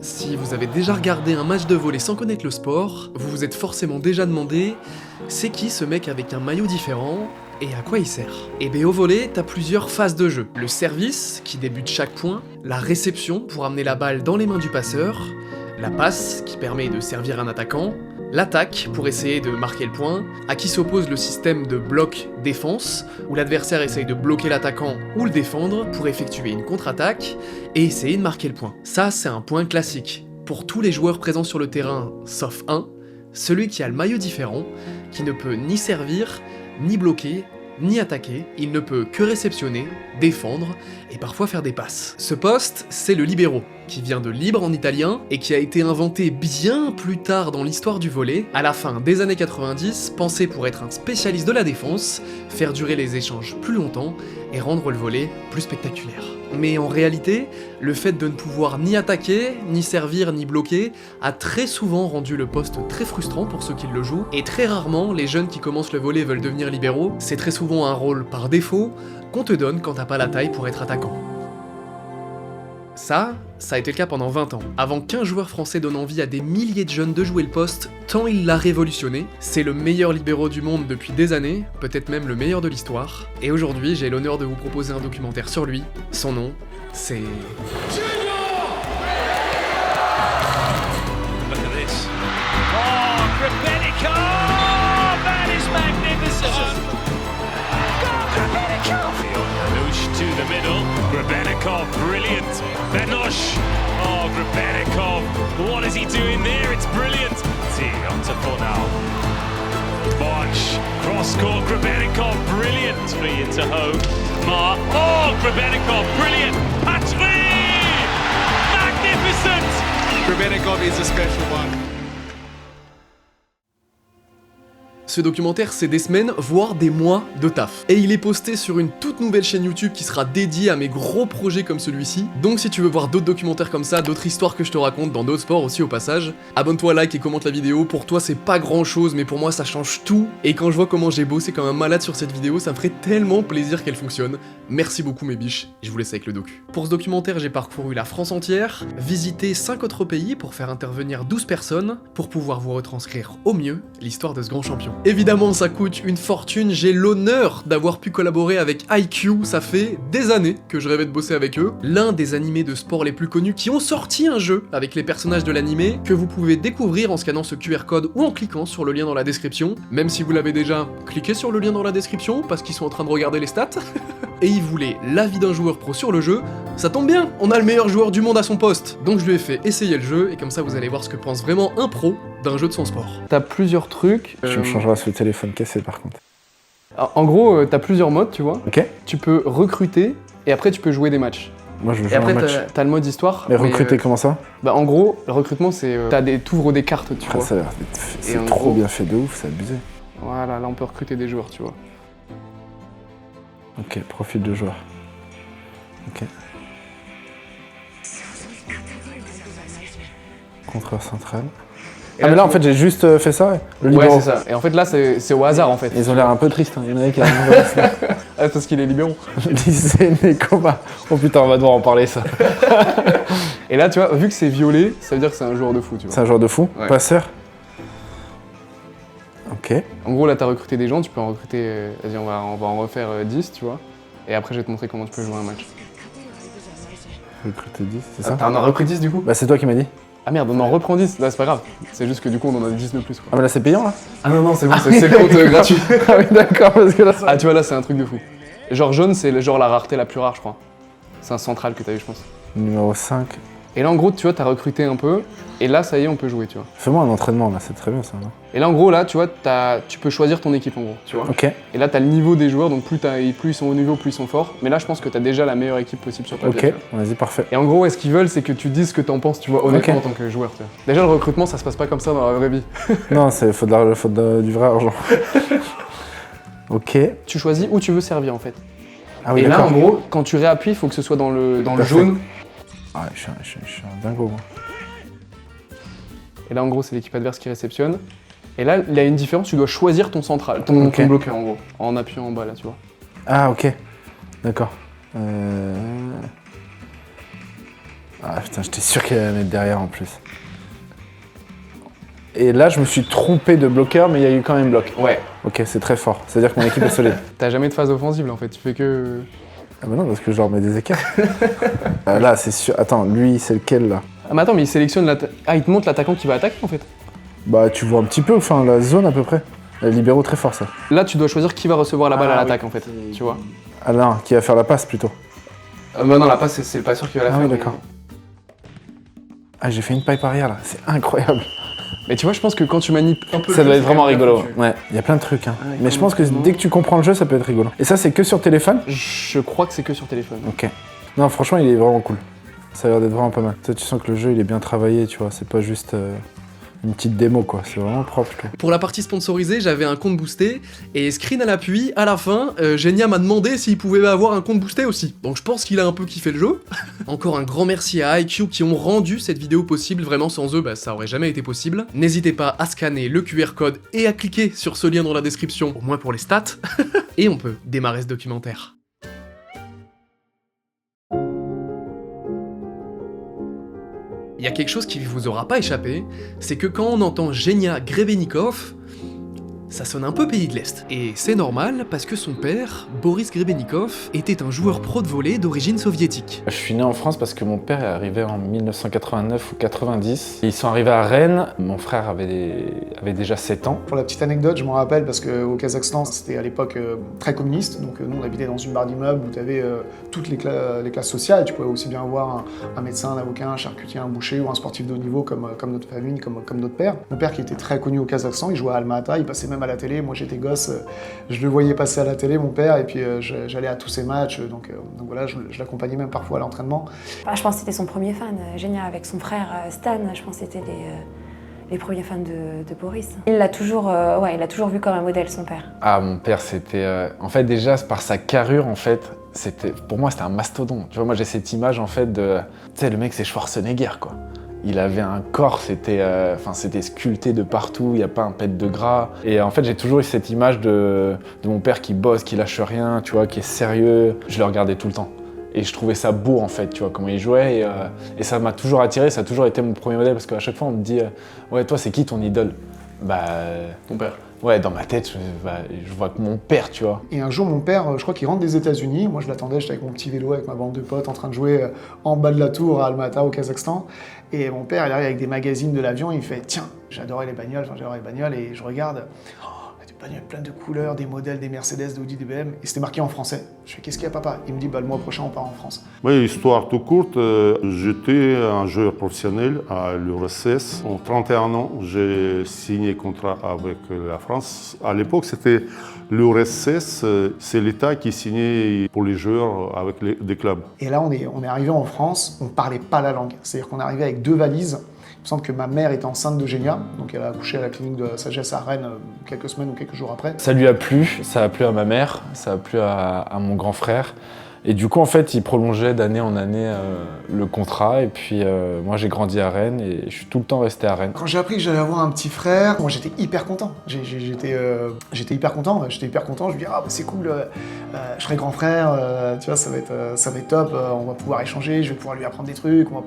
Si vous avez déjà regardé un match de volley sans connaître le sport, vous vous êtes forcément déjà demandé c'est qui ce mec avec un maillot différent et à quoi il sert. Et bien au volley, t'as plusieurs phases de jeu. Le service, qui débute chaque point, la réception pour amener la balle dans les mains du passeur, la passe, qui permet de servir un attaquant, l'attaque, pour essayer de marquer le point, à qui s'oppose le système de bloc-défense, où l'adversaire essaye de bloquer l'attaquant ou le défendre pour effectuer une contre-attaque et essayer de marquer le point. Ça, c'est un point classique. Pour tous les joueurs présents sur le terrain, sauf un, celui qui a le maillot différent, qui ne peut ni servir, ni bloquer, ni attaquer, il ne peut que réceptionner, défendre et parfois faire des passes. Ce poste, c'est le libero, qui vient de libre en italien et qui a été inventé bien plus tard dans l'histoire du volley, à la fin des années 90, pensé pour être un spécialiste de la défense, faire durer les échanges plus longtemps et rendre le volley plus spectaculaire. Mais en réalité, le fait de ne pouvoir ni attaquer, ni servir, ni bloquer, a très souvent rendu le poste très frustrant pour ceux qui le jouent, et très rarement, les jeunes qui commencent le volley veulent devenir libéraux, c'est très souvent un rôle par défaut qu'on te donne quand t'as pas la taille pour être attaquant. Ça a été le cas pendant 20 ans, avant qu'un joueur français donne envie à des milliers de jeunes de jouer le poste, tant il l'a révolutionné. C'est le meilleur libéro du monde depuis des années, peut-être même le meilleur de l'histoire, et aujourd'hui j'ai l'honneur de vous proposer un documentaire sur lui. Son nom, c'est... To the middle, Grebennikov, brilliant. Benosh, oh Grebennikov, what is he doing there? It's brilliant. See, on to Fornal. Bosch, cross court, Grebennikov, brilliant. Three into Ho. Mar, oh Grebennikov, brilliant. Patry, magnificent. Grebennikov is a special one. Ce documentaire, c'est des semaines, voire des mois de taf. Et il est posté sur une toute nouvelle chaîne YouTube qui sera dédiée à mes gros projets comme celui-ci. Donc si tu veux voir d'autres documentaires comme ça, d'autres histoires que je te raconte dans d'autres sports aussi au passage, abonne-toi, like et commente la vidéo. Pour toi, c'est pas grand-chose, mais pour moi, ça change tout. Et quand je vois comment j'ai bossé comme un malade sur cette vidéo, ça me ferait tellement plaisir qu'elle fonctionne. Merci beaucoup mes biches, je vous laisse avec le docu. Pour ce documentaire, j'ai parcouru la France entière, visité 5 autres pays pour faire intervenir 12 personnes, pour pouvoir vous retranscrire au mieux l'histoire de ce grand champion. Évidemment, ça coûte une fortune, j'ai l'honneur d'avoir pu collaborer avec IQ, ça fait des années que je rêvais de bosser avec eux, l'un des animés de sport les plus connus qui ont sorti un jeu avec les personnages de l'animé, que vous pouvez découvrir en scannant ce QR code ou en cliquant sur le lien dans la description, même si vous l'avez déjà, cliquez sur le lien dans la description, parce qu'ils sont en train de regarder les stats, et ils voulaient l'avis d'un joueur pro sur le jeu, ça tombe bien, on a le meilleur joueur du monde à son poste, donc je lui ai fait essayer le jeu, et comme ça vous allez voir ce que pense vraiment un pro d'un jeu de son sport. T'as plusieurs trucs. Tu me changeras ce téléphone cassé par contre. En gros, t'as plusieurs modes, tu vois. Ok. Tu peux recruter et après tu peux jouer des matchs. Moi je veux Et jouer un après match. t'as le mode histoire. Mais recruter comment ça? Bah en gros, le recrutement c'est t'ouvres des cartes, tu vois. Ça a l'air c'est en trop gros- bien fait de ouf, c'est abusé. Voilà, là on peut recruter des joueurs, tu vois. Ok, profil de joueur. Ok. Contreur central. Et Ah mais là en tu- fait j'ai juste fait ça, le Ouais, libéro. c'est ça. Et en fait là c'est au hasard en fait. Ils ont l'air un peu tristes, hein. Il y en a un qui a Ah, parce qu'il est libéraux. lycée des combats. Oh putain, on va devoir en parler ça. Et là tu vois, vu que c'est violet, ça veut dire que c'est un joueur de fou, tu vois. C'est un joueur de fou, Ouais. passeur. Ok. En gros là t'as recruté des gens, tu peux en recruter, vas-y on va en refaire 10, tu vois. Et après je vais te montrer comment tu peux jouer un match. Recruter 10, c'est ça? T'en as recruté 10 du coup? Bah c'est toi qui m'as dit. Ah merde, on en reprend 10, là c'est pas grave. C'est juste que du coup on en a 10 de plus quoi. Ah mais là c'est payant là? Ah non, c'est bon, c'est le compte gratuit. Ah oui d'accord, parce que là ça... Ah tu vois là c'est un truc de fou. Genre jaune c'est genre la rareté la plus rare je crois. C'est un central que t'as eu je pense. Numéro 5. Et là en gros tu vois t'as recruté un peu et là ça y est on peut jouer tu vois. Fais-moi un entraînement là, c'est très bien ça. Non? Et là en gros là tu vois tu peux choisir ton équipe en gros tu vois. Ok. Et là t'as le niveau des joueurs donc plus ils sont au niveau plus ils sont forts. Mais là je pense que t'as déjà la meilleure équipe possible sur papier. Ok, tu vois. vas-y parfait. Et en gros ce qu'ils veulent c'est que tu dises ce que t'en penses tu vois honnêtement Ok. en tant que joueur tu vois. Déjà le recrutement ça se passe pas comme ça dans la vraie vie. Non, faut du vrai argent. Ok. Tu choisis où tu veux servir en fait. Ah oui Et là d'accord. en gros quand tu réappuies il faut que ce soit dans le Parfait. jaune. Ah, je suis un dingo moi. Et là, en gros, c'est l'équipe adverse qui réceptionne. Et là, il y a une différence, tu dois choisir ton central, ton Ok. bloqueur, en gros, en appuyant en bas, là, tu vois. Ah ok. D'accord. Ah putain, j'étais sûr qu'il allait la mettre derrière en plus. Et là, je me suis trompé de bloqueur, mais il y a eu quand même bloc. Ouais. Ok, c'est très fort. C'est-à-dire que mon équipe est solide. T'as jamais de phase offensive là en fait, tu fais que... Ah bah non, parce que je leur mets des écarts. Là, c'est sûr. Attends, lui, c'est lequel là? Ah mais attends, mais il sélectionne il te montre l'attaquant qui va attaquer en fait. Bah, tu vois un petit peu, enfin, la zone à peu près. Les libéraux, très fort ça. Là tu dois choisir qui va recevoir la balle à l'attaque en fait, tu vois. Ah non, qui va faire la passe plutôt. Bah non, la passe c'est pas sûr qu'il va la Ah faire. oui, d'accord. Ah, j'ai fait une pipe arrière là, c'est incroyable. Mais tu vois, je pense que quand tu manies un peu Ça le doit jeu, être vraiment c'est rigolo. foutu. Ouais, il y a plein de trucs. Hein. Ouais, Mais je pense que comment- dès que tu comprends le jeu, ça peut être rigolo. Et ça, c'est que sur téléphone? Je crois que c'est que sur téléphone. Ok. Non, franchement, il est vraiment cool. Ça a l'air d'être vraiment pas mal. Tu sens que le jeu, il est bien travaillé, tu vois. C'est pas juste une petite démo, quoi. C'est vraiment propre, je trouve. Pour la partie sponsorisée, j'avais un compte boosté, et screen à l'appui, à la fin, Genia m'a demandé s'il pouvait avoir un compte boosté aussi. Donc je pense qu'il a un peu kiffé le jeu. Encore un grand merci à IQ qui ont rendu cette vidéo possible, vraiment sans eux, bah, ça aurait jamais été possible. N'hésitez pas à scanner le QR code et à cliquer sur ce lien dans la description, au moins pour les stats. Et on peut démarrer ce documentaire. Il y a quelque chose qui vous aura pas échappé, c'est que quand on entend Genia Grebennikov, ça sonne un peu pays de l'Est. Et c'est normal parce que son père, Boris Grebennikov, était un joueur pro de volley d'origine soviétique. Je suis né en France parce que mon père est arrivé en 1989 ou 90. Ils sont arrivés à Rennes. Mon frère avait déjà 7 ans. Pour la petite anecdote, je m'en rappelle parce qu'au Kazakhstan, c'était à l'époque très communiste. Donc nous, on habitait dans une barre d'immeuble où tu avais toutes les classes sociales. Tu pouvais aussi bien avoir un médecin, un avocat, un charcutier, un boucher ou un sportif de haut niveau comme notre famille, comme notre père. Mon père qui était très connu au Kazakhstan, il jouait à Alma-Ata, il passait même à la télé. Moi, j'étais gosse, je le voyais passer à la télé, mon père, et puis j'allais à tous ses matchs. Donc voilà, je l'accompagnais même parfois à l'entraînement. Bah, je pense que c'était son premier fan, Genia, avec son frère Stan. Je pense que c'était les premiers fans de Boris. Il l'a toujours vu comme un modèle, son père. Ah, mon père, c'était... En fait, déjà, par sa carrure, en fait, pour moi, c'était un mastodonte. Tu vois, moi, j'ai cette image, en fait, de... Tu sais, le mec, c'est Schwarzenegger, quoi. Il avait un corps, c'était sculpté de partout, il n'y a pas un pet de gras. Et en fait, j'ai toujours eu cette image de mon père qui bosse, qui lâche rien, tu vois, qui est sérieux. Je le regardais tout le temps. Et je trouvais ça beau, en fait, tu vois, comment il jouait. Et ça m'a toujours attiré, ça a toujours été mon premier modèle, parce qu'à chaque fois, on me dit ouais, toi, c'est qui ton idole? Bah... Ton père. Ouais, dans ma tête, je vois que mon père, tu vois. Et un jour, mon père, je crois qu'il rentre des États-Unis. Moi, je l'attendais, j'étais avec mon petit vélo, avec ma bande de potes, en train de jouer en bas de la tour à Alma-Ata, au Kazakhstan. Et mon père, il arrive avec des magazines de l'avion, il me fait « Tiens, j'adorais les bagnoles, et je regarde, des bagnoles pleines de couleurs, des modèles, des Mercedes, d'Audi, des BM, et c'était marqué en français. Je fais « Qu'est-ce qu'il y a, papa ?» Il me dit bah, « Le mois prochain, on part en France. » Oui, histoire tout courte, j'étais un joueur professionnel à l'URSS. En 31 ans, j'ai signé contrat avec la France. À l'époque, c'était l'URSS, c'est l'État qui signait pour les joueurs avec des clubs. Et là, on est arrivé en France, on ne parlait pas la langue. C'est-à-dire qu'on est arrivé avec 2 valises. Il me semble que ma mère était enceinte de Genia, donc elle a accouché à la clinique de Sagesse à Rennes quelques semaines ou quelques jours après. Ça lui a plu, ça a plu à ma mère, ça a plu à mon grand frère. Et du coup, en fait, il prolongeait d'année en année le contrat. Et puis, moi, j'ai grandi à Rennes et je suis tout le temps resté à Rennes. Quand j'ai appris que j'allais avoir un petit frère, moi j'étais hyper content. J'étais hyper content. Je me dis ah bah, c'est cool, je serai grand frère, tu vois ça va être top. On va pouvoir échanger, je vais pouvoir lui apprendre des trucs, on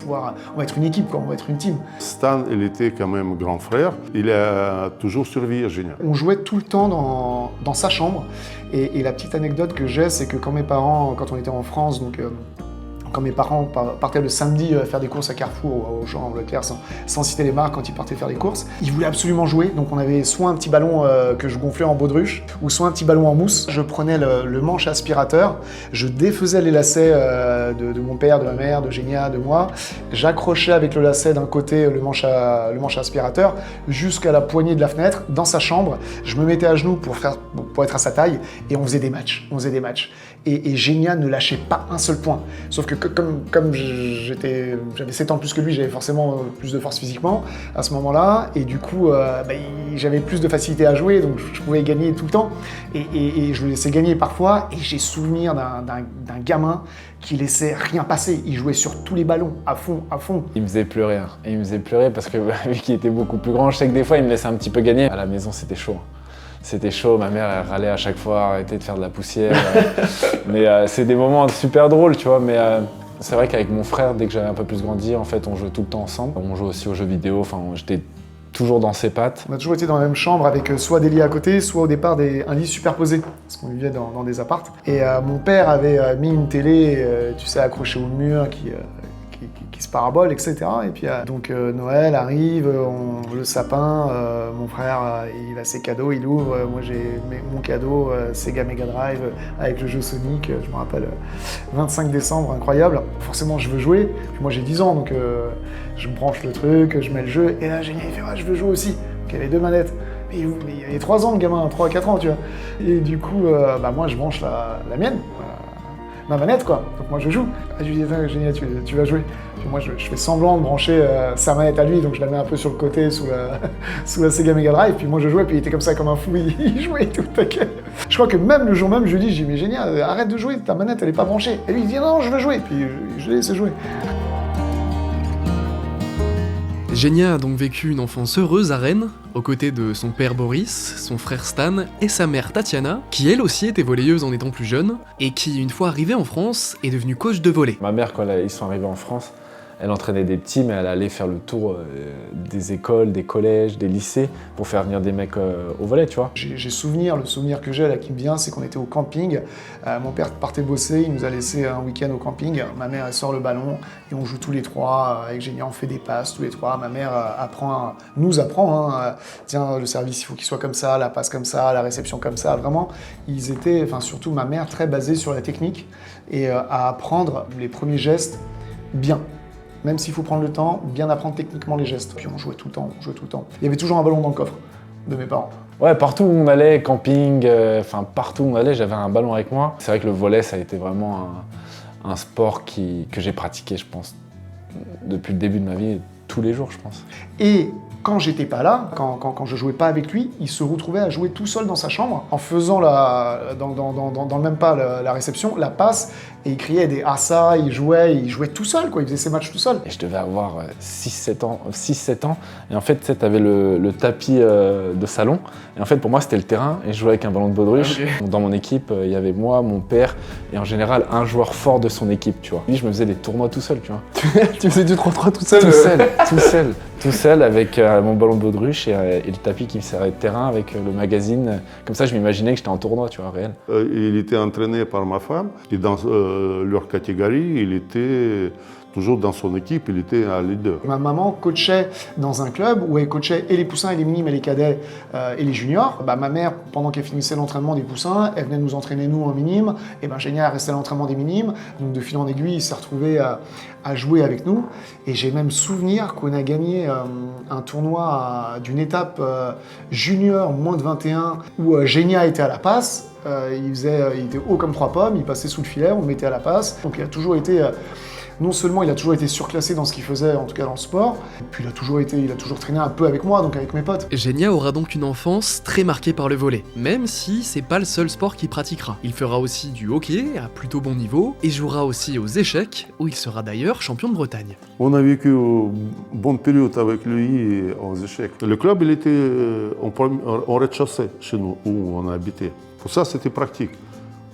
va être une équipe quoi, on va être une team. Stan, il était quand même grand frère. Il a toujours survécu à Genia. On jouait tout le temps dans sa chambre. Et la petite anecdote que j'ai, c'est que quand mes parents, quand on était en France, donc quand mes parents partaient le samedi faire des courses à Carrefour, au Auchan, au Leclerc, sans citer les marques, quand ils partaient faire des courses, ils voulaient absolument jouer. Donc on avait soit un petit ballon que je gonflais en baudruche, ou soit un petit ballon en mousse. Je prenais le manche aspirateur, je défaisais les lacets de mon père, de ma mère, de Genia, de moi. J'accrochais avec le lacet d'un côté le manche aspirateur jusqu'à la poignée de la fenêtre, dans sa chambre. Je me mettais à genoux pour être à sa taille, et on faisait des matchs. Et Genia ne lâchait pas un seul point. Sauf que comme j'avais 7 ans de plus que lui, j'avais forcément plus de force physiquement à ce moment-là. Et du coup, j'avais plus de facilité à jouer, donc je pouvais gagner tout le temps. Et je le laissais gagner parfois. Et j'ai souvenir d'un gamin qui laissait rien passer. Il jouait sur tous les ballons, à fond. Il me faisait pleurer. Hein. Et il me faisait pleurer parce que vu qu'il était beaucoup plus grand, je sais que des fois, il me laissait un petit peu gagner. À la maison, c'était chaud. C'était chaud, ma mère elle râlait à chaque fois, arrêtait de faire de la poussière. Mais c'est des moments super drôles, tu vois. Mais C'est vrai qu'avec mon frère, dès que j'avais un peu plus grandi, en fait, on jouait tout le temps ensemble. On jouait aussi aux jeux vidéo, enfin, j'étais toujours dans ses pattes. On a toujours été dans la même chambre avec soit des lits à côté, soit au départ un lit superposé, parce qu'on vivait dans des appartes. Et mon père avait mis une télé, tu sais, accrochée au mur qui se parabole, etc. Et puis donc Noël arrive, le sapin, mon frère il a ses cadeaux, il ouvre, moi j'ai mon cadeau, Sega Mega Drive avec le jeu Sonic, je me rappelle, 25 décembre, incroyable. Forcément je veux jouer, puis moi j'ai 10 ans donc je branche le truc, je mets le jeu, et là génial, il fait ouais, je veux jouer aussi. Donc il y avait 2 manettes. Mais il avait 3 ans le gamin, 3 à 4 ans tu vois. Et du coup moi je branche la mienne. Ma manette quoi, donc moi je joue. Je lui dis génial, tu vas jouer. Puis moi je fais semblant de brancher sa manette à lui, donc je la mets un peu sur le côté sous la Sega Mega Drive, puis moi je jouais, puis il était comme ça comme un fou, il jouait et tout, t'inquiète. Je crois que même le jour même je lui dis mais génial, arrête de jouer, ta manette elle est pas branchée. Et lui il dit non je veux jouer, puis je l'ai laissé jouer. Genia a donc vécu une enfance heureuse à Rennes, aux côtés de son père Boris, son frère Stan et sa mère Tatiana, qui elle aussi était volleyeuse en étant plus jeune, et qui, une fois arrivée en France, est devenue coach de volley. Ma mère, quand ils sont arrivés en France, elle entraînait des petits, mais elle allait faire le tour des écoles, des collèges, des lycées, pour faire venir des mecs au volley, tu vois. Le souvenir que j'ai là qui me vient, c'est qu'on était au camping. Mon père partait bosser, il nous a laissé un week-end au camping. Ma mère, elle sort le ballon et on joue tous les trois. Avec Génia, on fait des passes tous les trois. Ma mère nous apprend, tiens, le service, il faut qu'il soit comme ça, la passe comme ça, la réception comme ça. Vraiment, ils étaient, surtout ma mère, très basée sur la technique et à apprendre les premiers gestes bien. Même s'il faut prendre le temps, bien apprendre techniquement les gestes. Puis on jouait tout le temps. Il y avait toujours un ballon dans le coffre de mes parents. Ouais, partout où on allait, camping, partout où on allait, j'avais un ballon avec moi. C'est vrai que le volley, ça a été vraiment un sport que j'ai pratiqué, je pense, depuis le début de ma vie, tous les jours, je pense. Et quand j'étais pas là, quand je jouais pas avec lui, il se retrouvait à jouer tout seul dans sa chambre, en faisant dans le même pas la réception, la passe, et il criait des assa, il jouait tout seul, quoi. Il faisait ses matchs tout seul. Et je devais avoir 6-7 ans, et en fait, tu sais, t'avais le tapis de salon, et en fait, pour moi, c'était le terrain, et je jouais avec un ballon de baudruche. Okay. Dans mon équipe, il y avait moi, mon père, et en général, un joueur fort de son équipe, tu vois. Lui, je me faisais des tournois tout seul, tu vois. Tu faisais du 3-3 tout seul? Tout seul, avec mon ballon de baudruche et le tapis qui me servait de terrain avec le magazine. Comme ça, je m'imaginais que j'étais en tournoi, tu vois, réel. Il était entraîné par ma femme, et dans leur catégorie, il était toujours dans son équipe, il était un leader. Ma maman coachait dans un club où elle coachait et les poussins et les minimes et les cadets et les juniors. Ma mère, pendant qu'elle finissait l'entraînement des poussins, elle venait nous entraîner nous en minimes, et Génia restait à l'entraînement des minimes. Donc de fil en aiguille, il s'est retrouvé à jouer avec nous. Et j'ai même souvenir qu'on a gagné un tournoi d'une étape junior moins de 21 où Génia était à la passe. Il était haut comme 3 pommes, il passait sous le filet, on le mettait à la passe. Donc il a toujours été... Non seulement il a toujours été surclassé dans ce qu'il faisait, en tout cas dans le sport, puis il a toujours traîné un peu avec moi, donc avec mes potes. Genia aura donc une enfance très marquée par le volley, même si c'est pas le seul sport qu'il pratiquera. Il fera aussi du hockey à plutôt bon niveau, et jouera aussi aux échecs, où il sera d'ailleurs champion de Bretagne. On a vécu une bonne période avec lui aux échecs. Le club, il était en rez-de-chaussée chez nous, où on habitait. Pour ça, c'était pratique.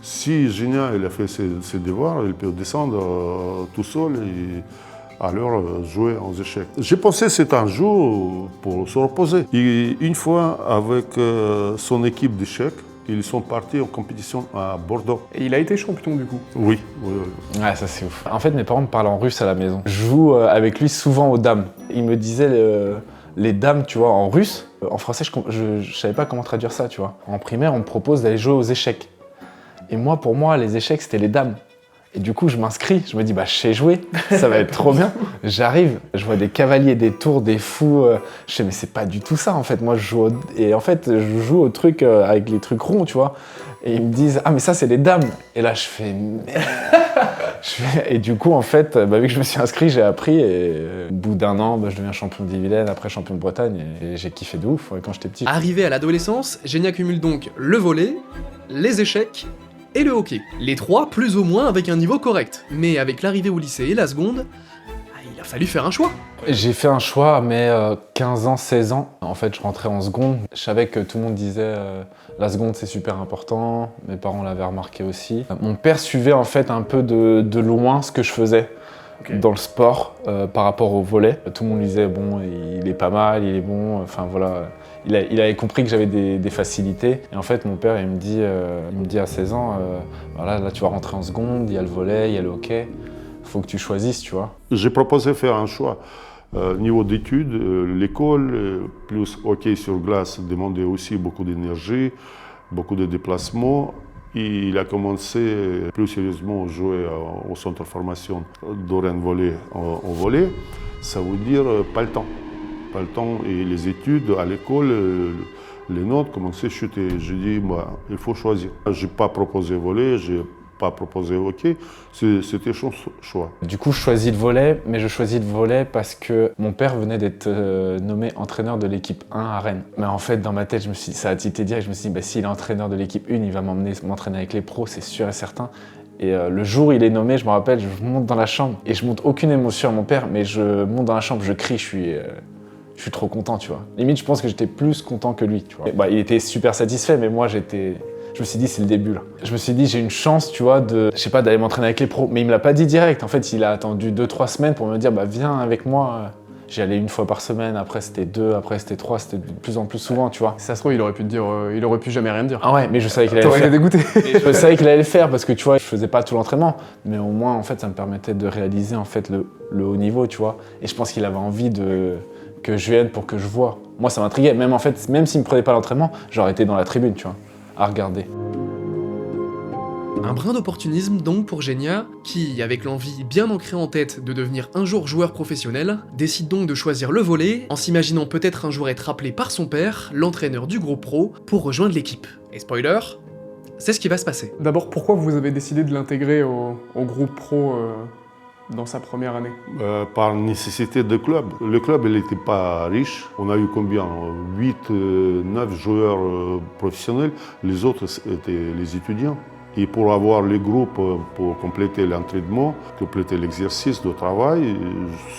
Si Génia il a fait ses devoirs, il peut descendre tout seul et alors jouer aux échecs. J'ai pensé que c'était un jeu pour se reposer. Et une fois, avec son équipe d'échecs, ils sont partis en compétition à Bordeaux. Et il a été champion du coup? Oui. Ouais, ça c'est ouf. En fait, mes parents me parlent en russe à la maison. Je joue avec lui souvent aux dames. Il me disait les dames, tu vois, en russe. En français, je savais pas comment traduire ça, tu vois. En primaire, on me propose d'aller jouer aux échecs. Et moi, pour moi, les échecs, c'était les dames. Et du coup, je m'inscris, je me dis, je sais jouer, ça va être trop bien. J'arrive, je vois des cavaliers, des tours, des fous. Je sais, mais c'est pas du tout ça, en fait. Moi, je joue au truc avec les trucs ronds, tu vois. Et ils me disent, ah, mais ça, c'est les dames. Et là, je fais, merde. Et du coup, en fait, vu que je me suis inscrit, j'ai appris. Et au bout d'un an, je deviens champion d'Ille-et-Vilaine, après champion de Bretagne. Et j'ai kiffé de ouf quand j'étais petit. Arrivé à l'adolescence, Genia cumule donc le volley, les échecs et le hockey. Les trois plus ou moins avec un niveau correct. Mais avec l'arrivée au lycée et la seconde, il a fallu faire un choix. J'ai fait un choix, mais 15 ans, 16 ans. En fait, je rentrais en seconde. Je savais que tout le monde disait la seconde, c'est super important. Mes parents l'avaient remarqué aussi. Mon père suivait en fait un peu de loin ce que je faisais dans le sport par rapport au volley. Tout le monde lui disait, bon, il est pas mal, il est bon. Enfin voilà, il avait compris que j'avais des facilités. Et en fait, mon père, il me dit à 16 ans, voilà, là, tu vas rentrer en seconde, il y a le volley, il y a le hockey. Faut que tu choisisses, tu vois. J'ai proposé de faire un choix. Niveau d'études, l'école, plus hockey sur glace, demandait aussi beaucoup d'énergie, beaucoup de déplacements. Et il a commencé plus sérieusement à jouer au centre de formation d'Oren Volley au volley. Ça veut dire pas le temps. Pas le temps. Et les études à l'école, les notes commençaient à chuter. J'ai dit, bah, il faut choisir. Je n'ai pas proposé volley, j'ai pas proposé hockey, c'était son choix. Du coup, je choisis le volley, mais je choisis le volley parce que mon père venait d'être nommé entraîneur de l'équipe 1 à Rennes. Mais en fait, dans ma tête, ça a tilté direct. Je me suis dit, bah, s'il est entraîneur de l'équipe 1, il va m'entraîner avec les pros, c'est sûr et certain. Et le jour où il est nommé, je me rappelle, je monte dans la chambre et je montre aucune émotion à mon père, mais je monte dans la chambre, je crie, je suis trop content, tu vois. Limite, je pense que j'étais plus content que lui, tu vois. Et, bah, il était super satisfait, mais moi, je me suis dit, c'est le début, là. Je me suis dit, j'ai une chance, tu vois, d'aller m'entraîner avec les pros. Mais il me l'a pas dit direct. En fait, il a attendu 2-3 semaines pour me dire, bah, viens avec moi. J'y allais une fois par semaine, après c'était 2, après c'était 3, c'était de plus en plus souvent, tu vois. Si ça se trouve, il aurait pu te dire, il aurait pu jamais rien te dire. Ah ouais, mais je savais qu'il allait le T'aurais faire. été dégoûté. Je savais qu'il allait le faire parce que, tu vois, je faisais pas tout l'entraînement. Mais au moins, en fait, ça me permettait de réaliser, en fait, le haut niveau, tu vois. Et je pense qu'il avait envie que je vienne pour que je vois. Moi, ça m'intriguait. Même, en fait, même s'il me prenait pas l'entraînement, j'aurais été dans la tribune, tu vois, à regarder. Un brin d'opportunisme donc pour Genia, qui, avec l'envie bien ancrée en tête de devenir un jour joueur professionnel, décide donc de choisir le volley, en s'imaginant peut-être un jour être appelé par son père, l'entraîneur du groupe pro, pour rejoindre l'équipe. Et spoiler, c'est ce qui va se passer. D'abord, pourquoi vous avez décidé de l'intégrer au groupe pro dans sa première année? Par nécessité de club. Le club, il n'était pas riche. On a eu combien 8, 9 joueurs professionnels. Les autres étaient les étudiants. Et pour avoir les groupes pour compléter l'entraînement, compléter l'exercice de travail,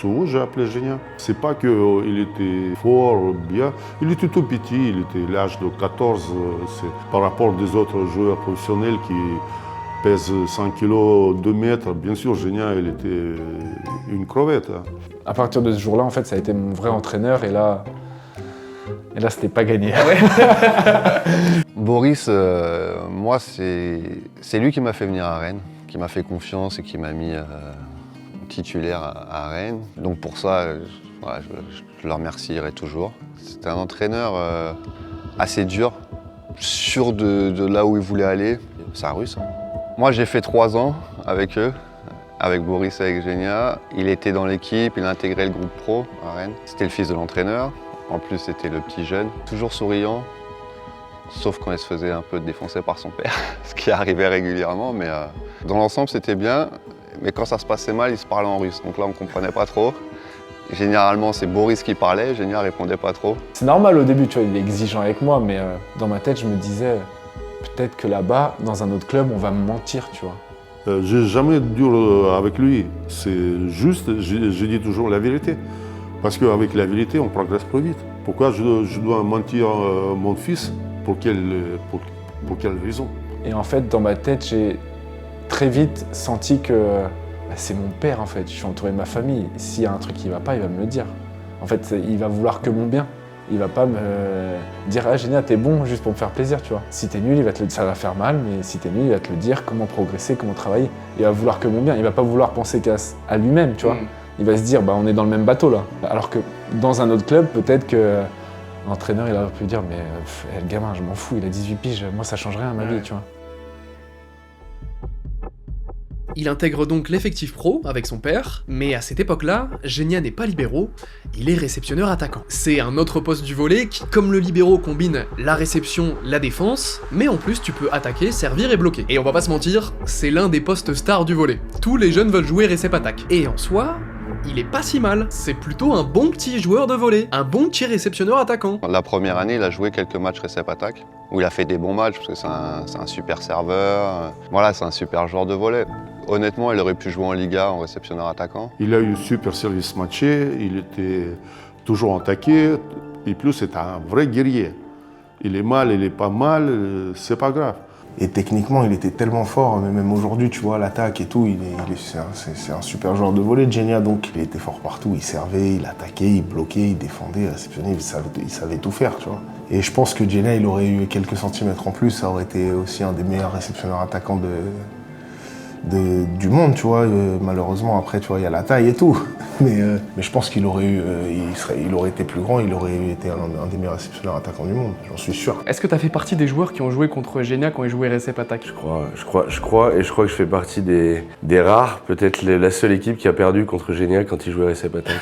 souvent j'ai appelé Genia. C'est pas qu'il était fort, bien, il était tout petit, il était l'âge de 14, par rapport des autres joueurs professionnels qui pèsent 100 kg, 2 mètres. Bien sûr, Genia, il était une crevette. À partir de ce jour-là, en fait, ça a été mon vrai entraîneur et là, c'était pas gagné. Boris, moi, c'est lui qui m'a fait venir à Rennes, qui m'a fait confiance et qui m'a mis titulaire à Rennes. Donc pour ça, je le remercierai toujours. C'était un entraîneur assez dur, sûr de là où il voulait aller. C'est un Russe. Hein. Moi, j'ai fait 3 ans avec eux, avec Boris et avec Genia. Il était dans l'équipe, il a intégré le groupe pro à Rennes. C'était le fils de l'entraîneur. En plus, c'était le petit jeune, toujours souriant, sauf quand il se faisait un peu défoncer par son père, ce qui arrivait régulièrement. Mais dans l'ensemble, c'était bien. Mais quand ça se passait mal, il se parlait en russe. Donc là, on ne comprenait pas trop. Généralement, c'est Boris qui parlait, Genia ne répondait pas trop. C'est normal au début, tu vois, il est exigeant avec moi, mais dans ma tête, je me disais, peut-être que là-bas, dans un autre club, on va me mentir, tu vois. J'ai jamais dur avec lui. C'est juste, je dis toujours la vérité. Parce qu'avec la vérité, on progresse plus vite. Pourquoi je dois mentir mon fils? Pour quelle raison? Et en fait, dans ma tête, j'ai très vite senti que c'est mon père, en fait. Je suis entouré de ma famille. S'il y a un truc qui ne va pas, il va me le dire. En fait, il va vouloir que mon bien. Il va pas me dire « Ah, Genia, t'es bon » juste pour me faire plaisir, tu vois. Si t'es nul, ça va faire mal, mais si t'es nul, il va te le dire, comment progresser, comment travailler. Il va vouloir que mon bien. Il va pas vouloir penser qu'à lui-même, tu vois. Il va se dire, bah, on est dans le même bateau là. Alors que dans un autre club, peut-être que l'entraîneur il aurait pu dire, mais le gamin, je m'en fous, il a 18 piges, moi ça change rien à ma vie, tu vois. Il intègre donc l'effectif pro avec son père, mais à cette époque-là, Genia n'est pas libéro, il est réceptionneur attaquant. C'est un autre poste du volley qui, comme le libéro, combine la réception, la défense, mais en plus tu peux attaquer, servir et bloquer. Et on va pas se mentir, c'est l'un des postes stars du volley. Tous les jeunes veulent jouer récep-attaque. Et en soi, il est pas si mal. C'est plutôt un bon petit joueur de volley, un bon petit réceptionneur attaquant. La première année, il a joué quelques matchs récep-attaque, où il a fait des bons matchs, parce que c'est un super serveur. Voilà, c'est un super joueur de volley. Honnêtement, il aurait pu jouer en Liga en réceptionneur attaquant. Il a eu super service matché, il était toujours attaqué, et plus c'est un vrai guerrier. Il est mal, il est pas mal, c'est pas grave. Et techniquement, il était tellement fort, mais même aujourd'hui, tu vois, l'attaque et tout, c'est un super joueur de volley, Genia, donc il était fort partout, il servait, il attaquait, il bloquait, il défendait, il réceptionnait, il savait tout faire, tu vois. Et je pense que Genia, il aurait eu quelques centimètres en plus, ça aurait été aussi un des meilleurs réceptionneurs attaquants du monde, tu vois. Malheureusement, après, tu vois, il y a la taille et tout. Mais je pense qu'il aurait eu, il aurait été plus grand, il aurait été un des meilleurs réceptionneurs attaquants du monde, j'en suis sûr. Est-ce que tu as fait partie des joueurs qui ont joué contre Genia quand ils jouaient Recep Attack? Je crois que je fais partie des rares, peut-être la seule équipe qui a perdu contre Genia quand ils jouaient Recep Attack.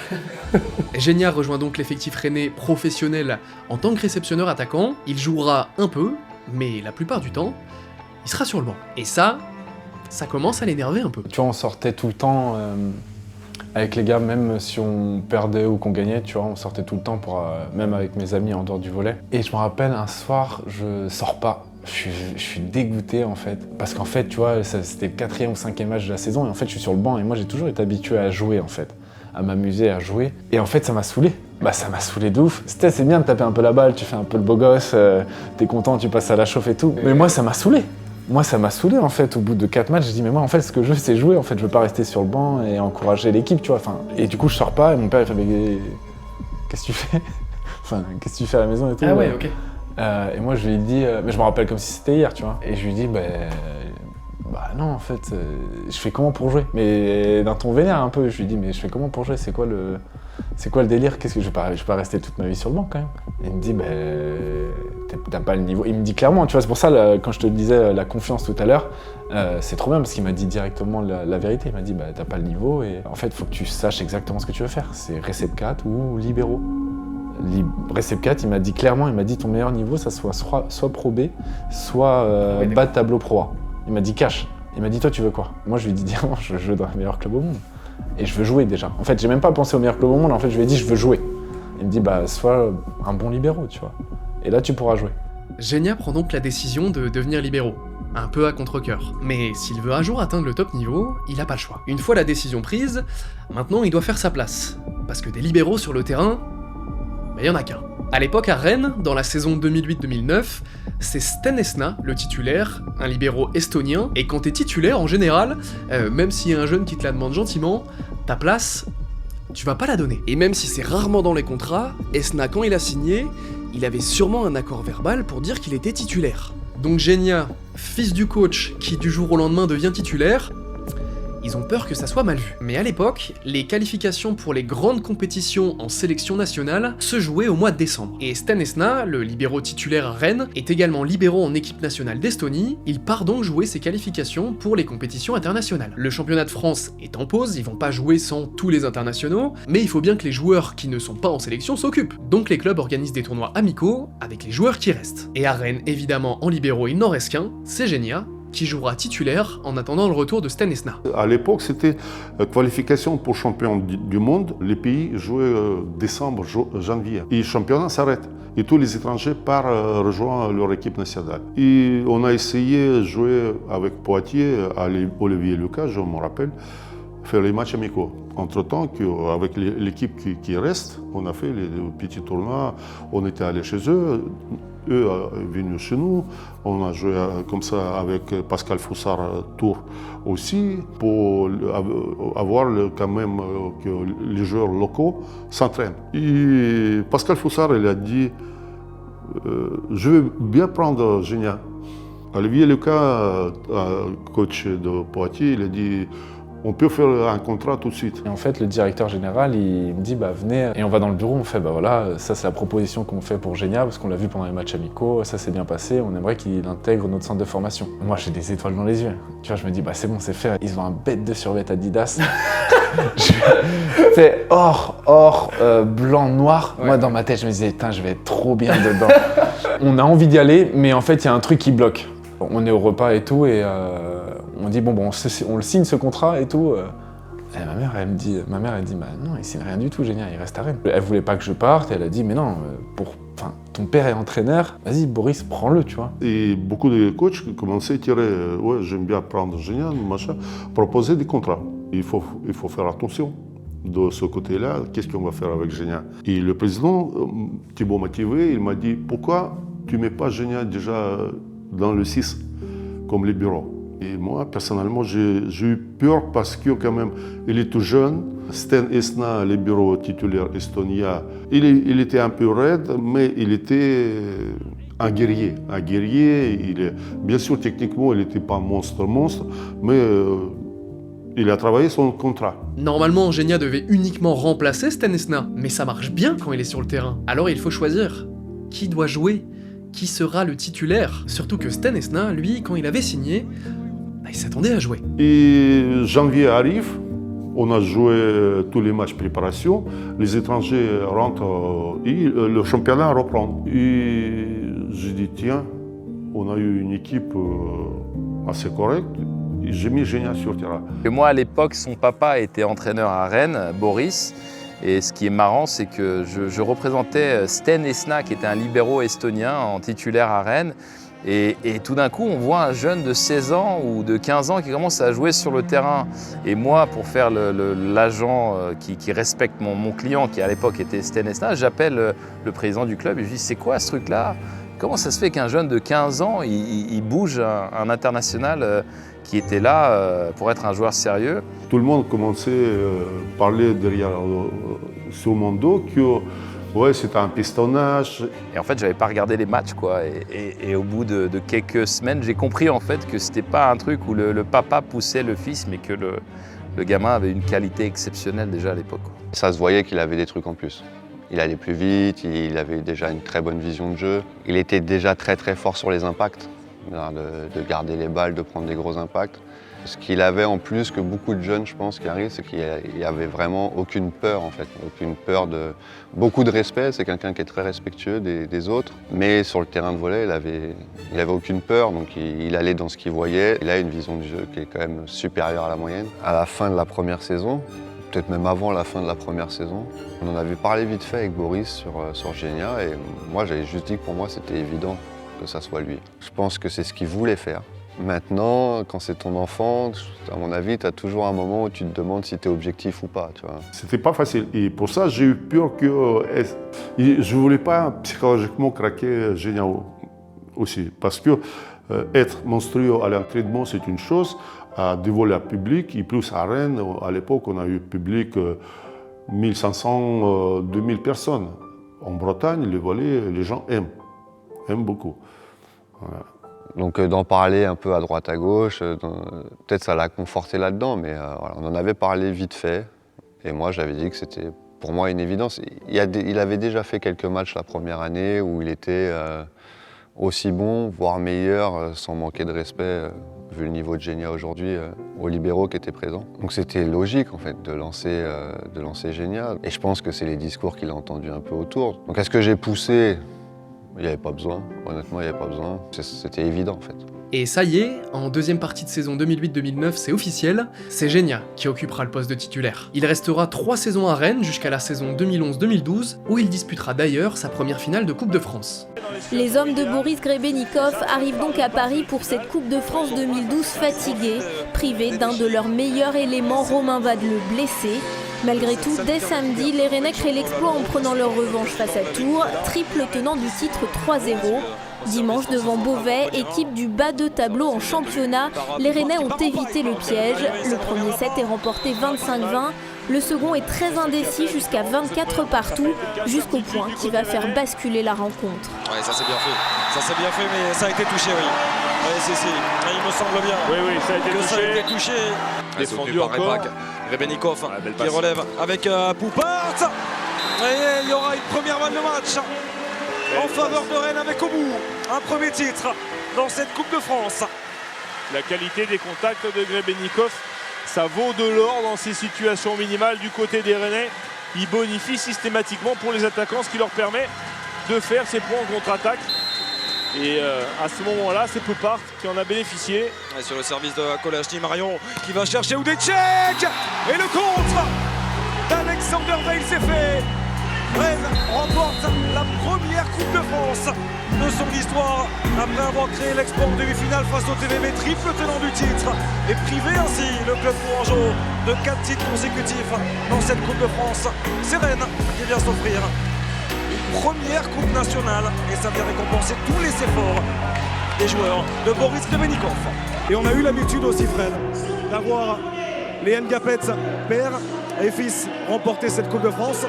Genia rejoint donc l'effectif rennais professionnel en tant que réceptionneur attaquant. Il jouera un peu, mais la plupart du temps, il sera sur le banc. Et ça commence à l'énerver un peu. Tu vois, on sortait tout le temps avec les gars, même si on perdait ou qu'on gagnait, tu vois, on sortait tout le temps, même avec mes amis en dehors du volley. Et je me rappelle, un soir, je sors pas. Je suis dégoûté en fait. Parce qu'en fait, tu vois, c'était le 4e ou 5e match de la saison et en fait, je suis sur le banc et moi, j'ai toujours été habitué à jouer en fait, à m'amuser, à jouer. Et en fait, ça m'a saoulé. Ça m'a saoulé de ouf. C'est bien de taper un peu la balle, tu fais un peu le beau gosse, t'es content, tu passes à la chauffe et tout. Mais moi, ça m'a saoulé. Moi, ça m'a saoulé en fait. Au bout de 4 matchs, je dis mais moi en fait, ce que je veux, c'est jouer. En fait, je veux pas rester sur le banc et encourager l'équipe, tu vois. Et du coup, je sors pas et mon père il fait mais qu'est-ce que tu fais? Qu'est-ce que tu fais à la maison et tout. Ah ouais, ok. Et moi, je lui ai dit, mais je me rappelle comme si c'était hier, tu vois. Et je lui ai dit non, en fait, je fais comment pour jouer? Mais d'un ton vénère un peu. Je lui ai dit mais je fais comment pour jouer? C'est quoi le délire? Qu'est-ce que je vais pas rester toute ma vie sur le banc quand même? Et il me dit t'as pas le niveau. Il me dit clairement, tu vois, c'est pour ça quand je te disais la confiance tout à l'heure, c'est trop bien parce qu'il m'a dit directement la vérité. Il m'a dit t'as pas le niveau et en fait faut que tu saches exactement ce que tu veux faire. C'est Recep 4 ou libéraux. Recep 4, il m'a dit clairement, ton meilleur niveau ça soit Pro B, soit bas de tableau Pro A. Il m'a dit cash. Il m'a dit toi tu veux quoi? Moi je lui ai dit directement je veux dans le meilleur club au monde. Et je veux jouer déjà. En fait j'ai même pas pensé au meilleur club au monde, en fait je lui ai dit je veux jouer. Il me dit sois un bon libéraux, tu vois. Et là tu pourras jouer. Genia prend donc la décision de devenir libéraux, un peu à contre-cœur. Mais s'il veut un jour atteindre le top niveau, il a pas le choix. Une fois la décision prise, maintenant il doit faire sa place. Parce que des libéraux sur le terrain, y en a qu'un. À l'époque à Rennes, dans la saison 2008-2009, c'est Sten Esna, le titulaire, un libéraux estonien, et quand t'es titulaire en général, même s'il y a un jeune qui te la demande gentiment, ta place, tu vas pas la donner. Et même si c'est rarement dans les contrats, Esna quand il a signé, il avait sûrement un accord verbal pour dire qu'il était titulaire. Donc Genia, fils du coach qui du jour au lendemain devient titulaire, ils ont peur que ça soit mal vu. Mais à l'époque, les qualifications pour les grandes compétitions en sélection nationale se jouaient au mois de décembre. Et Sten Esna, le libéraux titulaire à Rennes, est également libéraux en équipe nationale d'Estonie. Il part donc jouer ses qualifications pour les compétitions internationales. Le championnat de France est en pause, ils vont pas jouer sans tous les internationaux, mais il faut bien que les joueurs qui ne sont pas en sélection s'occupent. Donc les clubs organisent des tournois amicaux avec les joueurs qui restent. Et à Rennes, évidemment, en libéraux, il n'en reste qu'un, c'est Genia, qui jouera titulaire en attendant le retour de Sten Esna. À l'époque, c'était qualification pour champion du monde. Les pays jouaient décembre, janvier. Et le championnat s'arrête. Et tous les étrangers partent rejoindre leur équipe nationale. Et on a essayé de jouer avec Poitiers, Olivier Lucas, je me rappelle, faire les matchs amicaux. Entre-temps, avec l'équipe qui reste, on a fait les petits tournois, on était allés chez eux. Eux venus chez nous, on a joué comme ça avec Pascal Foussard Tours aussi, pour avoir quand même que les joueurs locaux s'entraînent. Et Pascal Foussard, il a dit je veux bien prendre Genia. Olivier Lucas, coach de Poitiers, il a dit on peut faire un contrat tout de suite. Et en fait, le directeur général, il me dit venez, et on va dans le bureau, on fait voilà, ça c'est la proposition qu'on fait pour Genia, parce qu'on l'a vu pendant les matchs amicaux, ça s'est bien passé, on aimerait qu'il intègre notre centre de formation. Moi j'ai des étoiles dans les yeux, tu vois, je me dis c'est bon, c'est fait, ils ont un bête de survêt Adidas. C'est or, blanc, noir. Ouais. Moi dans ma tête, je me disais je vais être trop bien dedans. On a envie d'y aller, mais en fait il y a un truc qui bloque. On est au repas et tout, et on dit on le signe ce contrat et tout. Et ma mère, elle dit, bah non, il signe rien du tout, Génia, il reste à Rennes. Elle voulait pas que je parte, et elle a dit, mais non, ton père est entraîneur, vas-y, Boris, prends-le, tu vois. Et beaucoup de coachs commençaient à tirer, ouais, j'aime bien prendre Génia, machin, proposer des contrats. Il faut faire attention de ce côté-là, qu'est-ce qu'on va faire avec Génia. Et le président, Thibaut Mativé, il m'a dit, pourquoi tu mets pas Génia déjà dans le 6, comme libéraux? Et moi, personnellement, j'ai eu peur parce que quand même, il est tout jeune. Sten Esna, libéraux titulaire Estonia, il était un peu raide, mais il était un guerrier. Un guerrier, bien sûr, techniquement, il n'était pas monstre, mais il a travaillé son contrat. Normalement, Génia devait uniquement remplacer Sten Esna, mais ça marche bien quand il est sur le terrain. Alors il faut choisir. Qui doit jouer? Qui sera le titulaire? Surtout que Sten Esna, lui, quand il avait signé, il s'attendait à jouer. Et janvier arrive, on a joué tous les matchs préparation, les étrangers rentrent et le championnat reprend. Et j'ai dit, tiens, on a eu une équipe assez correcte, et j'ai mis Génia sur le terrain. Et moi, à l'époque, son papa était entraîneur à Rennes, Boris. Et ce qui est marrant, c'est que je représentais Sten Esna, qui était un libéraux estonien en titulaire à Rennes. Et tout d'un coup, on voit un jeune de 16 ans ou de 15 ans qui commence à jouer sur le terrain. Et moi, pour faire l'agent qui respecte mon client, qui à l'époque était Sten Esna, j'appelle le président du club et je lui dis, c'est quoi ce truc-là? Comment ça se fait qu'un jeune de 15 ans, il bouge un international qui était là pour être un joueur sérieux? Tout le monde commençait à parler derrière sur mon dos que ouais, c'était un pistonnage. Et en fait, j'avais pas regardé les matchs, quoi. Et au bout de quelques semaines, j'ai compris en fait que c'était pas un truc où le papa poussait le fils, mais que le gamin avait une qualité exceptionnelle déjà à l'époque. Ça se voyait qu'il avait des trucs en plus. Il allait plus vite, il avait déjà une très bonne vision de jeu. Il était déjà très très fort sur les impacts, de garder les balles, de prendre des gros impacts. Ce qu'il avait en plus que beaucoup de jeunes, je pense, qui arrivent, c'est qu'il n'y avait vraiment aucune peur, en fait. Aucune peur beaucoup de respect, c'est quelqu'un qui est très respectueux des autres. Mais sur le terrain de volley, il avait aucune peur, donc il allait dans ce qu'il voyait. Il a une vision du jeu qui est quand même supérieure à la moyenne. À la fin de la première saison, peut-être même avant la fin de la première saison, on en avait parlé vite fait avec Boris sur Génia, et moi j'avais juste dit que pour moi c'était évident que ça soit lui. Je pense que c'est ce qu'il voulait faire. Maintenant, quand c'est ton enfant, à mon avis, tu as toujours un moment où tu te demandes si tu es objectif ou pas. Tu vois. C'était pas facile. Et pour ça, j'ai eu peur que... je voulais pas psychologiquement craquer Génia aussi. Parce que être monstrueux à l'entraînement, c'est une chose. À dévoiler à public, et plus à Rennes, à l'époque, on a eu public 1500, 2000 personnes. En Bretagne, les volets, les gens aiment beaucoup. Voilà. Donc d'en parler un peu à droite à gauche, peut-être ça l'a conforté là-dedans, mais voilà, on en avait parlé vite fait. Et moi, j'avais dit que c'était pour moi une évidence. Il avait déjà fait quelques matchs la première année où il était aussi bon, voire meilleur, sans manquer de respect, vu le niveau de Génia aujourd'hui, aux libéraux qui étaient présents. Donc c'était logique en fait de lancer Génia. Et je pense que c'est les discours qu'il a entendus un peu autour. Donc est-ce que j'ai poussé ? Il n'y avait pas besoin, honnêtement il n'y avait pas besoin, c'était évident en fait. Et ça y est, en deuxième partie de saison 2008-2009, c'est officiel, c'est Génia qui occupera le poste de titulaire. Il restera 3 saisons à Rennes jusqu'à la saison 2011-2012, où il disputera d'ailleurs sa première finale de Coupe de France. Les hommes de Boris Grebennikov arrivent donc à Paris pour cette Coupe de France 2012 fatigués, privés d'un de leurs meilleurs éléments, Romain Vadeleux, blessé. Malgré tout, dès samedi, les Rennais créent l'exploit en prenant leur revanche face à Tours, triple tenant du titre 3-0. Dimanche, devant Beauvais, équipe du bas de tableau en championnat, les Rennais ont évité le piège. Le premier set est remporté 25-20. Le second est très indécis jusqu'à 24 partout, jusqu'au point qui va faire basculer la rencontre. Ouais, ça c'est bien fait. Ça c'est bien fait, mais ça a été touché, oui. Ouais, il me semble bien. Oui, ça a été que touché. Ça a été touché. Défendu encore. Grebennikov qui relève avec Poupart. Et il y aura une première balle de match en faveur de Rennes avec au bout un premier titre dans cette Coupe de France. La qualité des contacts de Grebennikov, ça vaut de l'or dans ces situations minimales du côté des Rennais. Il bonifie systématiquement pour les attaquants, ce qui leur permet de faire ses points en contre-attaque. Et à ce moment-là, c'est Poupart qui en a bénéficié. Et sur le service de Kolasny, Marion qui va chercher Oudechek. Et le contre d'Alexander Veil, c'est fait. Rennes remporte la première Coupe de France de son histoire après avoir créé l'exploit en demi-finale face au TVB, triple tenant du titre, et privé ainsi le club tourangeau de 4 titres consécutifs dans cette Coupe de France. C'est Rennes qui vient s'offrir une première Coupe nationale et ça vient récompenser tous les efforts des joueurs de Boris Grebennikov. Et on a eu l'habitude aussi, Fred, d'avoir les Ngapets père et fils remporter cette Coupe de France.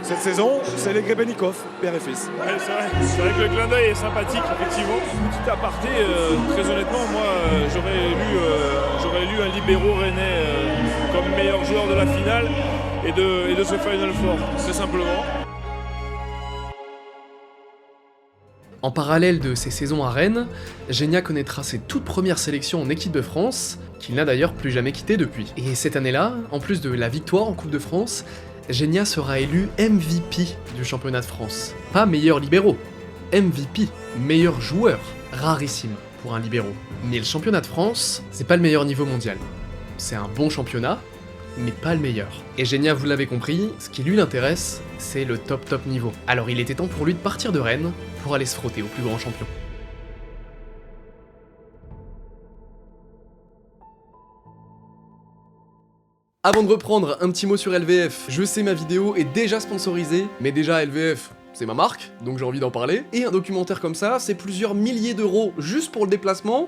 Cette saison, c'est les Grebennikov, père et fils. Ouais, c'est vrai que le clin d'œil est sympathique, effectivement. Petit aparté, très honnêtement, moi, j'aurais lu un libéraux rennais comme meilleur joueur de la finale et de ce Final Four, très simplement. En parallèle de ses saisons à Rennes, Genia connaîtra ses toutes premières sélections en équipe de France, qu'il n'a d'ailleurs plus jamais quitté depuis. Et cette année-là, en plus de la victoire en Coupe de France, Genia sera élu MVP du championnat de France. Pas meilleur libéraux, MVP, meilleur joueur, rarissime pour un libéraux. Mais le championnat de France, c'est pas le meilleur niveau mondial. C'est un bon championnat, mais pas le meilleur. Et Genia, vous l'avez compris, ce qui lui l'intéresse, c'est le top niveau. Alors il était temps pour lui de partir de Rennes pour aller se frotter au plus grand champion. Avant de reprendre, un petit mot sur LVF. Je sais, ma vidéo est déjà sponsorisée, mais déjà LVF, c'est ma marque, donc j'ai envie d'en parler. Et un documentaire comme ça, c'est plusieurs milliers d'euros juste pour le déplacement,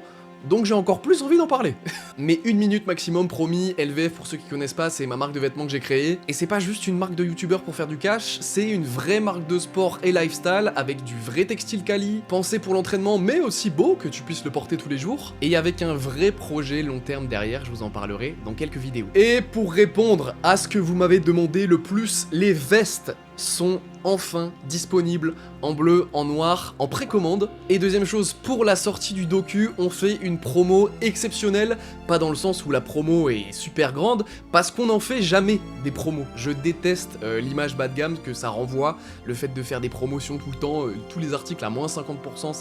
donc j'ai encore plus envie d'en parler. Mais 1 minute maximum, promis. LVF, pour ceux qui connaissent pas, c'est ma marque de vêtements que j'ai créée. Et c'est pas juste une marque de youtubeur pour faire du cash, c'est une vraie marque de sport et lifestyle, avec du vrai textile quali, pensé pour l'entraînement, mais aussi beau, que tu puisses le porter tous les jours, et avec un vrai projet long terme derrière, je vous en parlerai dans quelques vidéos. Et pour répondre à ce que vous m'avez demandé le plus, les vestes sont enfin disponibles en bleu, en noir, en précommande. Et deuxième chose, pour la sortie du docu, on fait une promo exceptionnelle, pas dans le sens où la promo est super grande, parce qu'on n'en fait jamais des promos. Je déteste l'image bas de gamme que ça renvoie, le fait de faire des promotions tout le temps, tous les articles à moins 50%,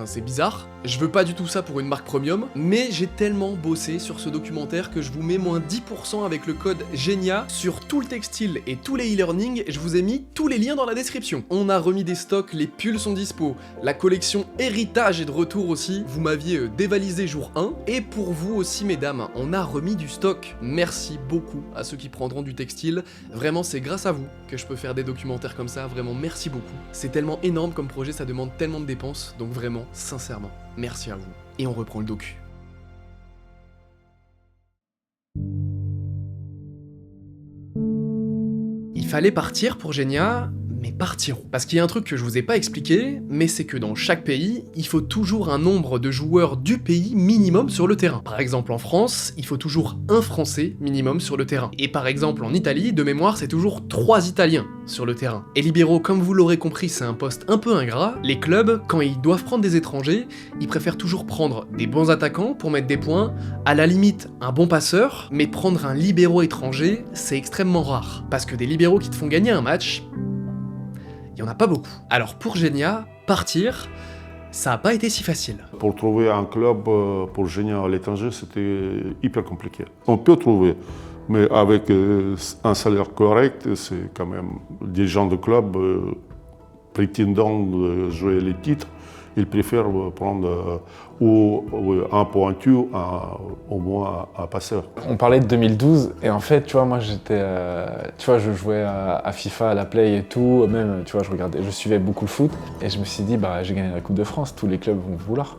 c'est bizarre. Je veux pas du tout ça pour une marque premium, mais j'ai tellement bossé sur ce documentaire que je vous mets moins 10% avec le code GENIA sur tout le textile et tous les e-learning. Je vous ai mis tous les liens dans la description. On a remis des stocks, les pulls sont dispo, la collection héritage est de retour aussi, vous m'aviez dévalisé jour 1, et pour vous aussi mesdames, on a remis du stock. Merci beaucoup à ceux qui prendront du textile, vraiment c'est grâce à vous que je peux faire des documentaires comme ça, vraiment merci beaucoup. C'est tellement énorme comme projet, ça demande tellement de dépenses, donc vraiment, sincèrement, merci à vous. Et on reprend le docu. Il fallait partir pour Genia, mais partir où? Parce qu'il y a un truc que je vous ai pas expliqué, mais c'est que dans chaque pays, il faut toujours un nombre de joueurs du pays minimum sur le terrain. Par exemple en France, il faut toujours un Français minimum sur le terrain. Et par exemple en Italie, de mémoire, c'est toujours 3 Italiens sur le terrain. Et libéraux, comme vous l'aurez compris, c'est un poste un peu ingrat. Les clubs, quand ils doivent prendre des étrangers, ils préfèrent toujours prendre des bons attaquants pour mettre des points, à la limite un bon passeur, mais prendre un libéraux étranger, c'est extrêmement rare. Parce que des libéraux qui te font gagner un match, il y en a pas beaucoup. Alors pour Genia, partir, ça a pas été si facile. Pour trouver un club pour Genia à l'étranger, c'était hyper compliqué. On peut trouver, mais avec un salaire correct, c'est quand même des gens de club prétendant jouer les titres. Ils préfèrent prendre ou un pointu, au moins un passeur. On parlait de 2012 et en fait, tu vois, moi j'étais, tu vois, je jouais à FIFA, à la Play et tout, même, tu vois, je suivais beaucoup le foot et je me suis dit, bah, j'ai gagné la Coupe de France, tous les clubs vont vouloir.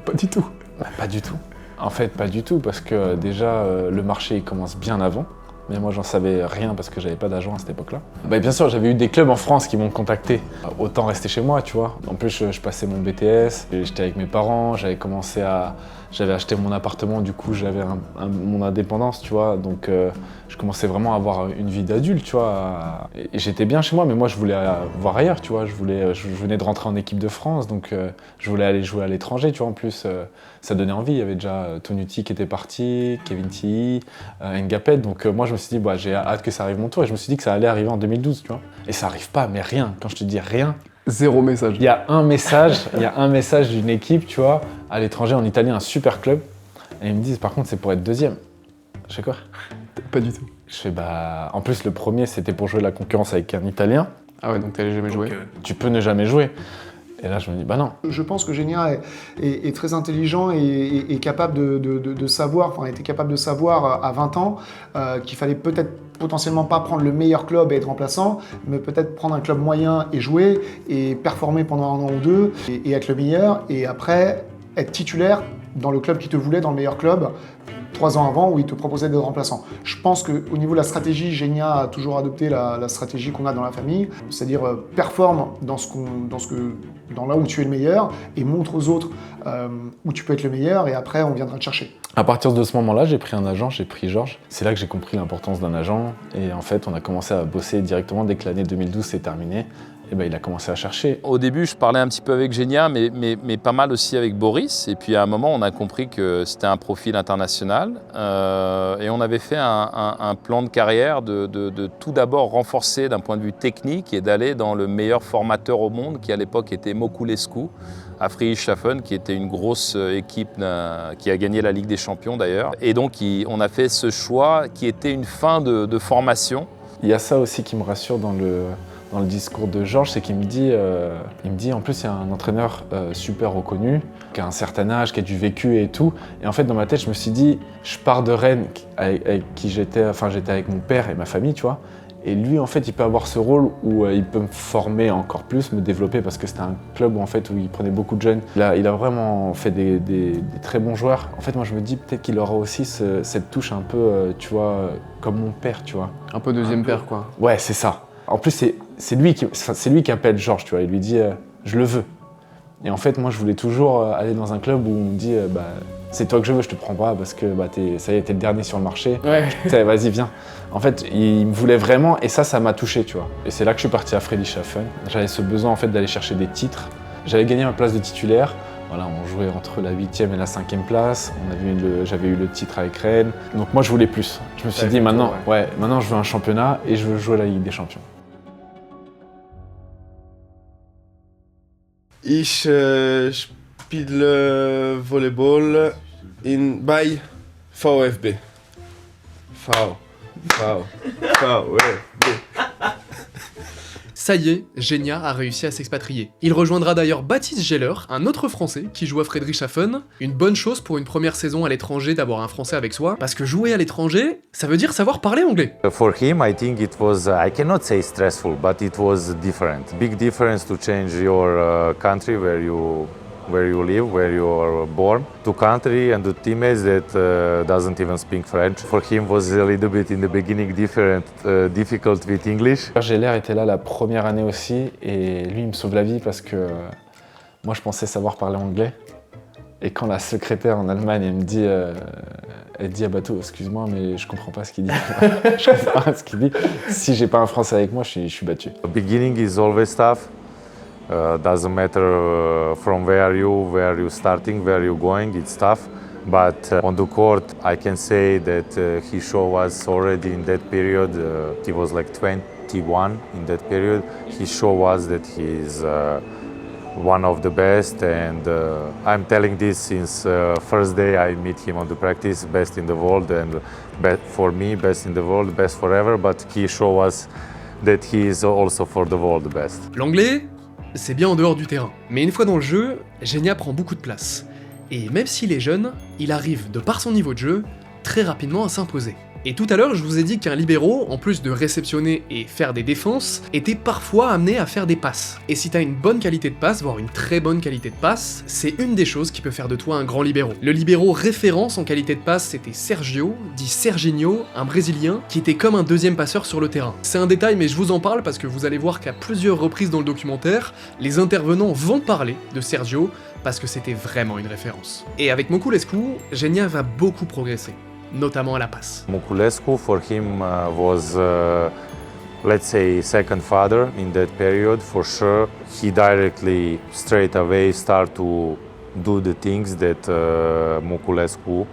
Pas du tout. Bah, pas du tout. En fait, pas du tout, parce que déjà, le marché il commence bien avant. Mais moi j'en savais rien parce que j'avais pas d'agent à cette époque-là. Bah, bien sûr, j'avais eu des clubs en France qui m'ont contacté. Autant rester chez moi, tu vois. En plus, je passais mon BTS, j'étais avec mes parents, j'avais acheté mon appartement, du coup j'avais mon indépendance, tu vois. Donc je commençais vraiment à avoir une vie d'adulte, tu vois. Et j'étais bien chez moi, mais moi je voulais voir ailleurs, tu vois. Je venais de rentrer en équipe de France, donc je voulais aller jouer à l'étranger, tu vois. En plus, ça donnait envie. Il y avait déjà Tonuti qui était parti, Kevin Tilly, Ngapet. Donc moi je me suis dit, bah, j'ai hâte que ça arrive mon tour. Et je me suis dit que ça allait arriver en 2012, tu vois. Et ça arrive pas, mais rien. Quand je te dis rien, Zéro message. Il y a un message d'une équipe, tu vois, à l'étranger, en Italie, un super club. Et ils me disent, par contre, c'est pour être deuxième. Je fais quoi? Pas du tout. Je fais, bah... En plus, le premier, c'était pour jouer la concurrence avec un Italien. Ah ouais, donc t'allais jamais jouer. Tu peux ne jamais jouer. Et là, je me dis, bah non. Je pense que Genia est très intelligent et capable de savoir, enfin, était capable de savoir à 20 ans qu'il fallait peut-être potentiellement pas prendre le meilleur club et être remplaçant, mais peut-être prendre un club moyen et jouer et performer pendant 1 an ou 2 et être le meilleur et après être titulaire dans le club qui te voulait, dans le meilleur club, 3 ans avant où il te proposait d'être remplaçant. Je pense qu'au niveau de la stratégie, Genia a toujours adopté la stratégie qu'on a dans la famille, c'est-à-dire performe dans là où tu es le meilleur et montre aux autres où tu peux être le meilleur et après on viendra te chercher. À partir de ce moment-là, j'ai pris un agent, j'ai pris Georges. C'est là que j'ai compris l'importance d'un agent et en fait on a commencé à bosser directement dès que l'année 2012 s'est terminée. Et ben, il a commencé à chercher. Au début, je parlais un petit peu avec Genia, mais pas mal aussi avec Boris. Et puis à un moment, on a compris que c'était un profil international. Et on avait fait un plan de carrière de tout d'abord renforcer d'un point de vue technique et d'aller dans le meilleur formateur au monde, qui à l'époque était Moculescu, à Friedrichshafen, qui était une grosse équipe qui a gagné la Ligue des Champions d'ailleurs. Et donc, on a fait ce choix qui était une fin de formation. Il y a ça aussi qui me rassure dans le discours de Georges, c'est qu'il me dit, en plus il y a un entraîneur super reconnu, qui a un certain âge, qui a du vécu et tout. Et en fait dans ma tête je me suis dit, je pars de Rennes avec qui j'étais avec mon père et ma famille, tu vois. Et lui en fait il peut avoir ce rôle où il peut me former encore plus, me développer parce que c'était un club où il prenait beaucoup de jeunes. Il a vraiment fait des très bons joueurs. En fait moi je me dis peut-être qu'il aura aussi cette touche un peu, tu vois, comme mon père, tu vois. Un peu deuxième père quoi. Ouais c'est ça. En plus, c'est lui qui appelle Georges, tu vois. Il lui dit je le veux. Et en fait, moi, je voulais toujours aller dans un club où on me dit c'est toi que je veux, je te prends pas parce que ça y est, t'es le dernier sur le marché. Ouais. Vas-y, viens. En fait, il me voulait vraiment et ça m'a touché, tu vois. Et c'est là que je suis parti à Friedrichshafen. J'avais ce besoin en fait d'aller chercher des titres. J'avais gagné ma place de titulaire. Voilà, on jouait entre la 8e et la 5e place. J'avais eu le titre avec Rennes. Donc moi, je voulais plus. Je me suis dit maintenant je veux un championnat et je veux jouer la Ligue des Champions. Ich spiele Volleyball bei VfB. VfB. Ça y est, Genia a réussi à s'expatrier. Il rejoindra d'ailleurs Baptiste Geller, un autre Français qui joue à Friedrichshafen. Une bonne chose pour une première saison à l'étranger d'avoir un Français avec soi, parce que jouer à l'étranger, ça veut dire savoir parler anglais. For him, I think it was, I cannot say stressful, but it was different. Big difference to change your country where you live, where you are born, to country and to teammates that doesn't even speak French. For him was a little bit in the beginning difficult with English. Geller était là la première année aussi et lui il me sauve la vie parce que moi je pensais savoir parler anglais. Et quand la secrétaire en Allemagne elle me dit, elle dit Bateau, excuse-moi mais je comprends pas ce qu'il dit. Je comprends pas ce qu'il dit. Si j'ai pas un Français avec moi, je suis battu. The beginning is always tough. Doesn't matter from where you starting, where you going, it's tough. But on the court, I can say that he showed us already in that period, he was like 21 in that period, he showed us that he is one of the best, and I'm telling this since first day I meet him on the practice, best in the world, and for me, best in the world, best forever, but he showed us that he is also for the world best. L'anglais, c'est bien en dehors du terrain. Mais une fois dans le jeu, Genia prend beaucoup de place. Et même s'il est jeune, il arrive, de par son niveau de jeu, très rapidement à s'imposer. Et tout à l'heure, je vous ai dit qu'un libéro, en plus de réceptionner et faire des défenses, était parfois amené à faire des passes. Et si t'as une bonne qualité de passe, voire une très bonne qualité de passe, c'est une des choses qui peut faire de toi un grand libéro. Le libéro référence en qualité de passe, c'était Sergio, dit Serginho, un Brésilien, qui était comme un deuxième passeur sur le terrain. C'est un détail, mais je vous en parle parce que vous allez voir qu'à plusieurs reprises dans le documentaire, les intervenants vont parler de Sergio, parce que c'était vraiment une référence. Et avec Moculescu, Genia va beaucoup progresser, notamment à la passe. Moculescu, for him, was, let's say, second father in that period, for sure. He directly, straight away, start to do the things that Moculescu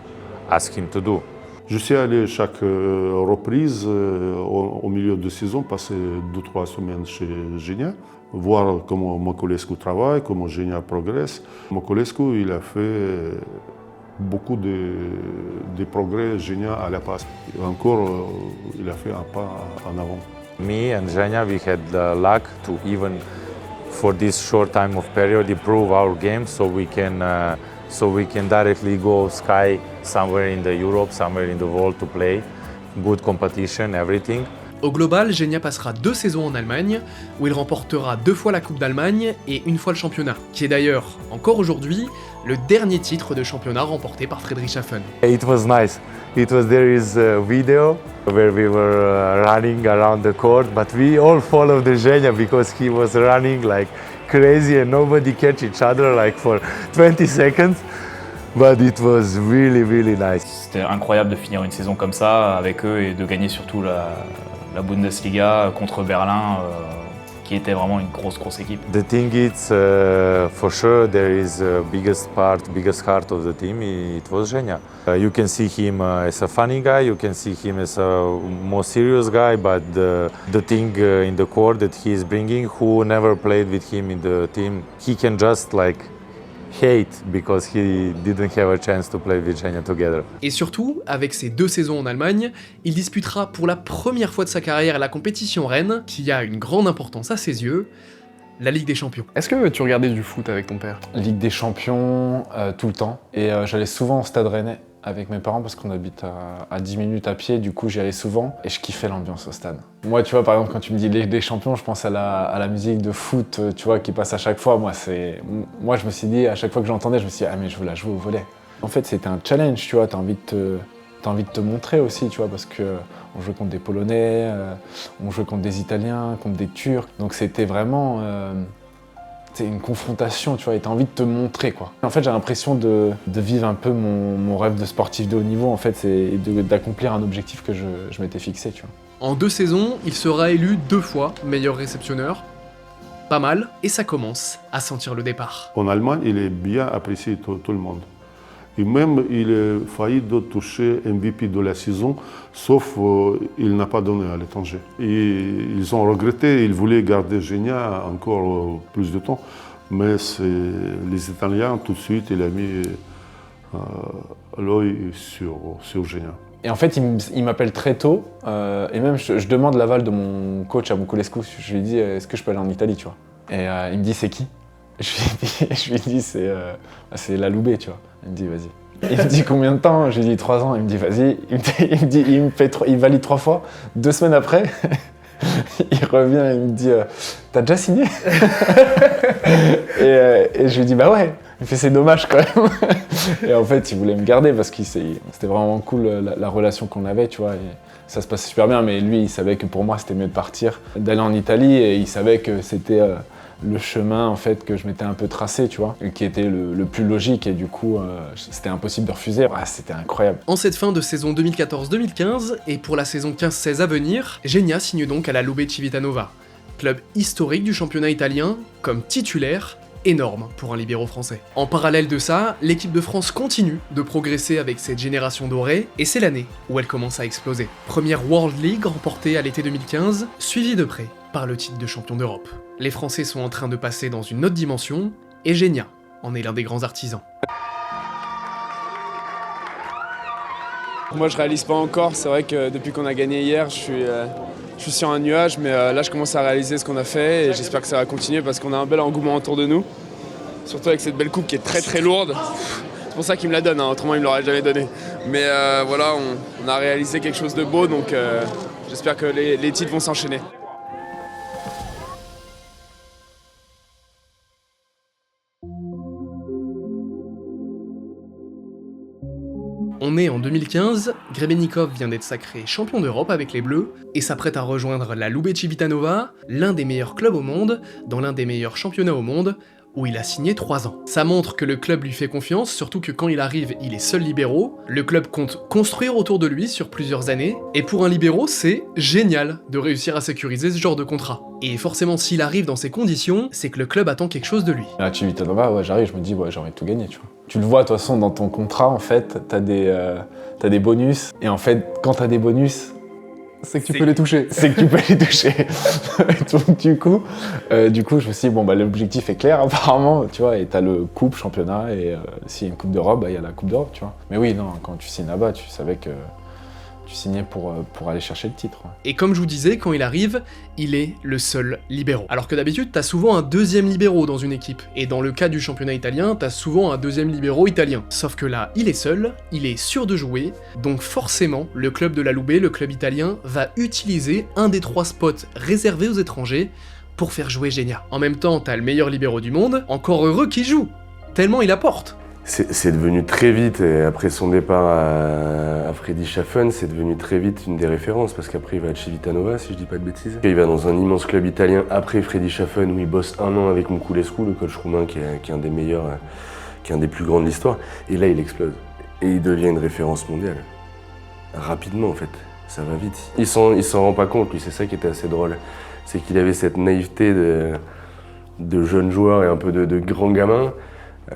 asked him to do. Je suis allé chaque reprise au milieu de saison, passer 2-3 semaines chez Genia, voir comment Moculescu travaille, comment Genia progresse. Moculescu, il a fait beaucoup de progrès Genia à la passe. Encore, il a fait un pas en avant. Me and Genia, we had the luck to even, for this short time of period, improve our game so we can directly go sky somewhere in the Europe, somewhere in the world to play. Good competition, everything. Au global, Genia passera 2 saisons en Allemagne, où il remportera 2 fois la Coupe d'Allemagne et 1 fois le championnat, qui est d'ailleurs, encore aujourd'hui, le dernier titre de championnat remporté par Friedrichshafen. It was nice. There is a video where we were running around the court, but we all followed the Genia because he was running like crazy and nobody catch each other like for 20 seconds. But it was really, really nice. C'était incroyable de finir une saison comme ça avec eux et de gagner surtout la Bundesliga contre Berlin, qui était vraiment une grosse équipe. The thing is, for sure, there is biggest heart of the team. It was Genia. You can see him as a funny guy. You can see him as a more serious guy. But the thing in the court that he is bringing, who never played with him in the team, he can just like hate because he didn't have a chance to play with Genia together. Et surtout, avec ses 2 saisons en Allemagne, il disputera pour la première fois de sa carrière la compétition reine, qui a une grande importance à ses yeux, la Ligue des Champions. Est-ce que tu regardais du foot avec ton père? Ligue des Champions, tout le temps. Et j'allais souvent au Stade Rennais avec mes parents parce qu'on habite à 10 minutes à pied, du coup j'y allais souvent et je kiffais l'ambiance au stade. Moi, tu vois, par exemple, quand tu me dis Ligue des Champions, je pense à la musique de foot, tu vois, qui passe à chaque fois. Moi, je me suis dit, à chaque fois que j'entendais, je me suis dit, ah mais je veux la jouer au volley. En fait, c'était un challenge, tu vois, t'as envie de te montrer aussi, tu vois, parce que on jouait contre des Polonais, on jouait contre des Italiens, contre des Turcs, donc c'était vraiment c'est une confrontation, tu vois, et t'as envie de te montrer, quoi. En fait, j'ai l'impression de vivre un peu mon rêve de sportif de haut niveau, en fait, c'est d'accomplir un objectif que je m'étais fixé, tu vois. En 2 saisons, il sera élu 2 fois meilleur réceptionneur. Pas mal, et ça commence à sentir le départ. En Allemagne, il est bien apprécié tout le monde. Et même, il a failli de toucher MVP de la saison, sauf il n'a pas donné à l'étranger. Et ils ont regretté, ils voulaient garder Genia encore plus de temps. Mais les Italiens, tout de suite, il a mis l'œil sur Genia. Et en fait, il m'appelle très tôt, et même je demande l'aval de mon coach à Moculescu. Je lui dis, est-ce que je peux aller en Italie, tu vois? Et il me dit, c'est qui? Je lui dis, c'est la Loubet, tu vois. Il me dit, vas-y. Il me dit, combien de temps? Je lui dis, 3 ans. Il me dit, vas-y. Il valide 3 fois. 2 semaines après, il revient et il me dit, t'as déjà signé? et je lui dis, bah ouais. Il fait, c'est dommage quand même. Et en fait, il voulait me garder parce que c'était vraiment cool la relation qu'on avait, tu vois. Et ça se passait super bien, mais lui, il savait que pour moi, c'était mieux de partir, d'aller en Italie, et il savait que c'était le chemin en fait que je m'étais un peu tracé, tu vois, qui était le plus logique, et du coup, c'était impossible de refuser. Ah, c'était incroyable. En cette fin de saison 2014-2015, et pour la saison 15-16 à venir, Genia signe donc à la Loubet Civitanova, club historique du championnat italien, comme titulaire, énorme pour un libéro français. En parallèle de ça, l'équipe de France continue de progresser avec cette génération dorée, et c'est l'année où elle commence à exploser. Première World League remportée à l'été 2015, suivie de près par le titre de champion d'Europe. Les Français sont en train de passer dans une autre dimension, et Genia en est l'un des grands artisans. Moi je réalise pas encore, c'est vrai que depuis qu'on a gagné hier, je suis sur un nuage, mais là je commence à réaliser ce qu'on a fait et j'espère que ça va continuer parce qu'on a un bel engouement autour de nous. Surtout avec cette belle coupe qui est très lourde. C'est pour ça qu'il me la donne, hein, autrement il me l'aurait jamais donnée. Mais voilà, on a réalisé quelque chose de beau, donc j'espère que les titres vont s'enchaîner. On est en 2015, Grebennikov vient d'être sacré champion d'Europe avec les Bleus et s'apprête à rejoindre la Loubet Civitanova, l'un des meilleurs clubs au monde, dans l'un des meilleurs championnats au monde, où il a signé 3 ans. Ça montre que le club lui fait confiance, surtout que quand il arrive, il est seul libéraux. Le club compte construire autour de lui sur plusieurs années, et pour un libéraux, c'est génial de réussir à sécuriser ce genre de contrat. Et forcément, s'il arrive dans ces conditions, c'est que le club attend quelque chose de lui. Là, Civitanova, ouais, j'arrive, je me dis, ouais, j'ai envie de tout gagner, tu vois. Tu le vois, de toute façon, dans ton contrat, en fait, t'as des bonus, et en fait, quand t'as des bonus, c'est que tu peux les toucher. C'est que tu peux les toucher. Donc du coup, je me suis dit, bon, bah, l'objectif est clair, apparemment, tu vois, et t'as le coupe, championnat, et s'il y a une coupe d'Europe, bah, il y a la coupe d'Europe, tu vois. Mais oui, non, quand tu signes là-bas, tu savais que tu signais pour aller chercher le titre. Ouais. Et comme je vous disais, quand il arrive, il est le seul libéraux. Alors que d'habitude, t'as souvent un deuxième libéraux dans une équipe. Et dans le cas du championnat italien, t'as souvent un deuxième libéraux italien. Sauf que là, il est seul, il est sûr de jouer, donc forcément, le club de la Loubet, le club italien, va utiliser un des 3 spots réservés aux étrangers pour faire jouer Genia. En même temps, t'as le meilleur libéraux du monde, encore heureux qu'il joue, tellement il apporte. C'est devenu très vite, et après son départ à Friedrichshafen, c'est devenu très vite une des références, parce qu'après il va à Civitanova, si je dis pas de bêtises. Il va dans un immense club italien après Friedrichshafen, où il bosse 1 an avec Muculescu, le coach roumain qui est un des meilleurs, qui est un des plus grands de l'histoire. Et là il explose. Et il devient une référence mondiale. Rapidement en fait, ça va vite. Il s'en rend pas compte, lui, c'est ça qui était assez drôle. C'est qu'il avait cette naïveté de jeune joueur et un peu de grand gamin.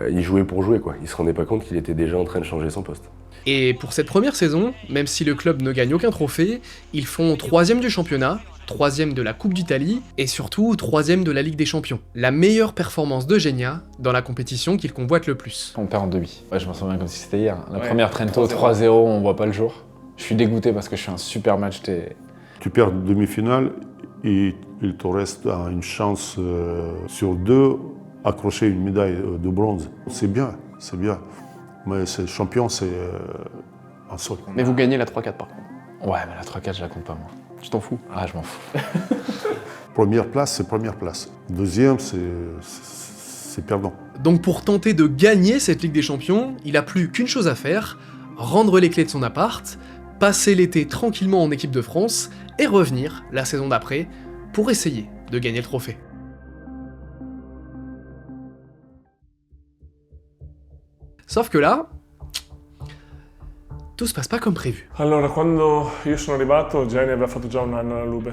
Il jouait pour jouer, quoi. Il se rendait pas compte qu'il était déjà en train de changer son poste. Et pour cette première saison, même si le club ne gagne aucun trophée, ils font 3e du championnat, 3e de la Coupe d'Italie, et surtout 3e de la Ligue des Champions. La meilleure performance de Genia dans la compétition qu'il convoite le plus. On perd en demi. Ouais, je m'en souviens comme si c'était hier. La première Trento, 3-0, on voit pas le jour. Je suis dégoûté parce que je fais un super match. Tu perds demi-finale et il te reste une chance sur 2 accrocher une médaille de bronze. C'est bien, c'est bien. Mais c'est champion, c'est un seul. Mais vous gagnez la 3-4 par contre. Ouais, mais la 3-4, je la compte pas, moi. Tu t'en fous? Ah, je m'en fous. Première place, c'est première place. Deuxième, c'est perdant. Donc pour tenter de gagner cette Ligue des Champions, il a plus qu'une chose à faire, rendre les clés de son appart, passer l'été tranquillement en équipe de France, et revenir la saison d'après pour essayer de gagner le trophée. Sauf que là, tout se passe pas comme prévu. Allora, quando io sono arrivato, Genia aveva fatto già un anno alla Lube.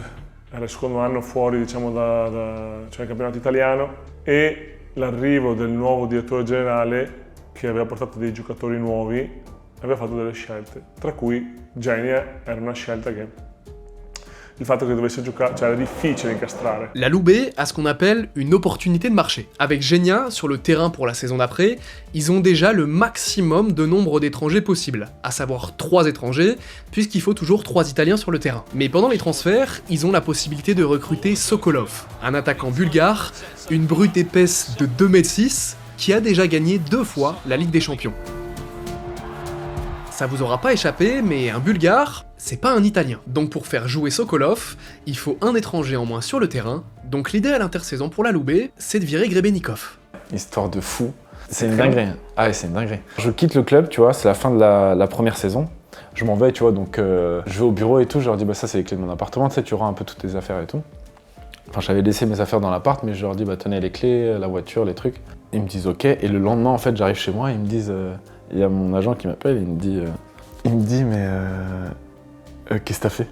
Era il secondo anno fuori, diciamo, cioè il campionato italiano, e l'arrivo del nuovo direttore generale, che aveva portato dei giocatori nuovi, aveva fatto delle scelte, tra cui Genia era una scelta che il fatto che dovesse giocare, cioè era difficile incastrare. La Loubet a ce qu'on appelle une opportunité de marché. Avec Genia, sur le terrain pour la saison d'après, ils ont déjà le maximum de nombre d'étrangers possible, à savoir 3 étrangers, puisqu'il faut toujours 3 Italiens sur le terrain. Mais pendant les transferts, ils ont la possibilité de recruter Sokolov, un attaquant bulgare, une brute épaisse de 2,6 m, qui a déjà gagné 2 fois la Ligue des Champions. Ça vous aura pas échappé, mais un Bulgare, c'est pas un Italien. Donc pour faire jouer Sokolov, il faut un étranger en moins sur le terrain, donc l'idée à l'intersaison pour la Loubet, c'est de virer Grebenikov. Histoire de fou. C'est une dinguerie. Ah ouais, c'est une dinguerie. Je quitte le club, tu vois, c'est la fin de la première saison. Je m'en vais, tu vois, donc je vais au bureau et tout, je leur dis, bah ça c'est les clés de mon appartement, tu sais, tu auras un peu toutes tes affaires et tout. Enfin, j'avais laissé mes affaires dans l'appart, mais je leur dis, bah tenez les clés, la voiture, les trucs. Ils me disent ok, et le lendemain, en fait, j'arrive chez moi, ils me disent, il y a mon agent qui m'appelle, il me dit, mais qu'est-ce que t'as fait?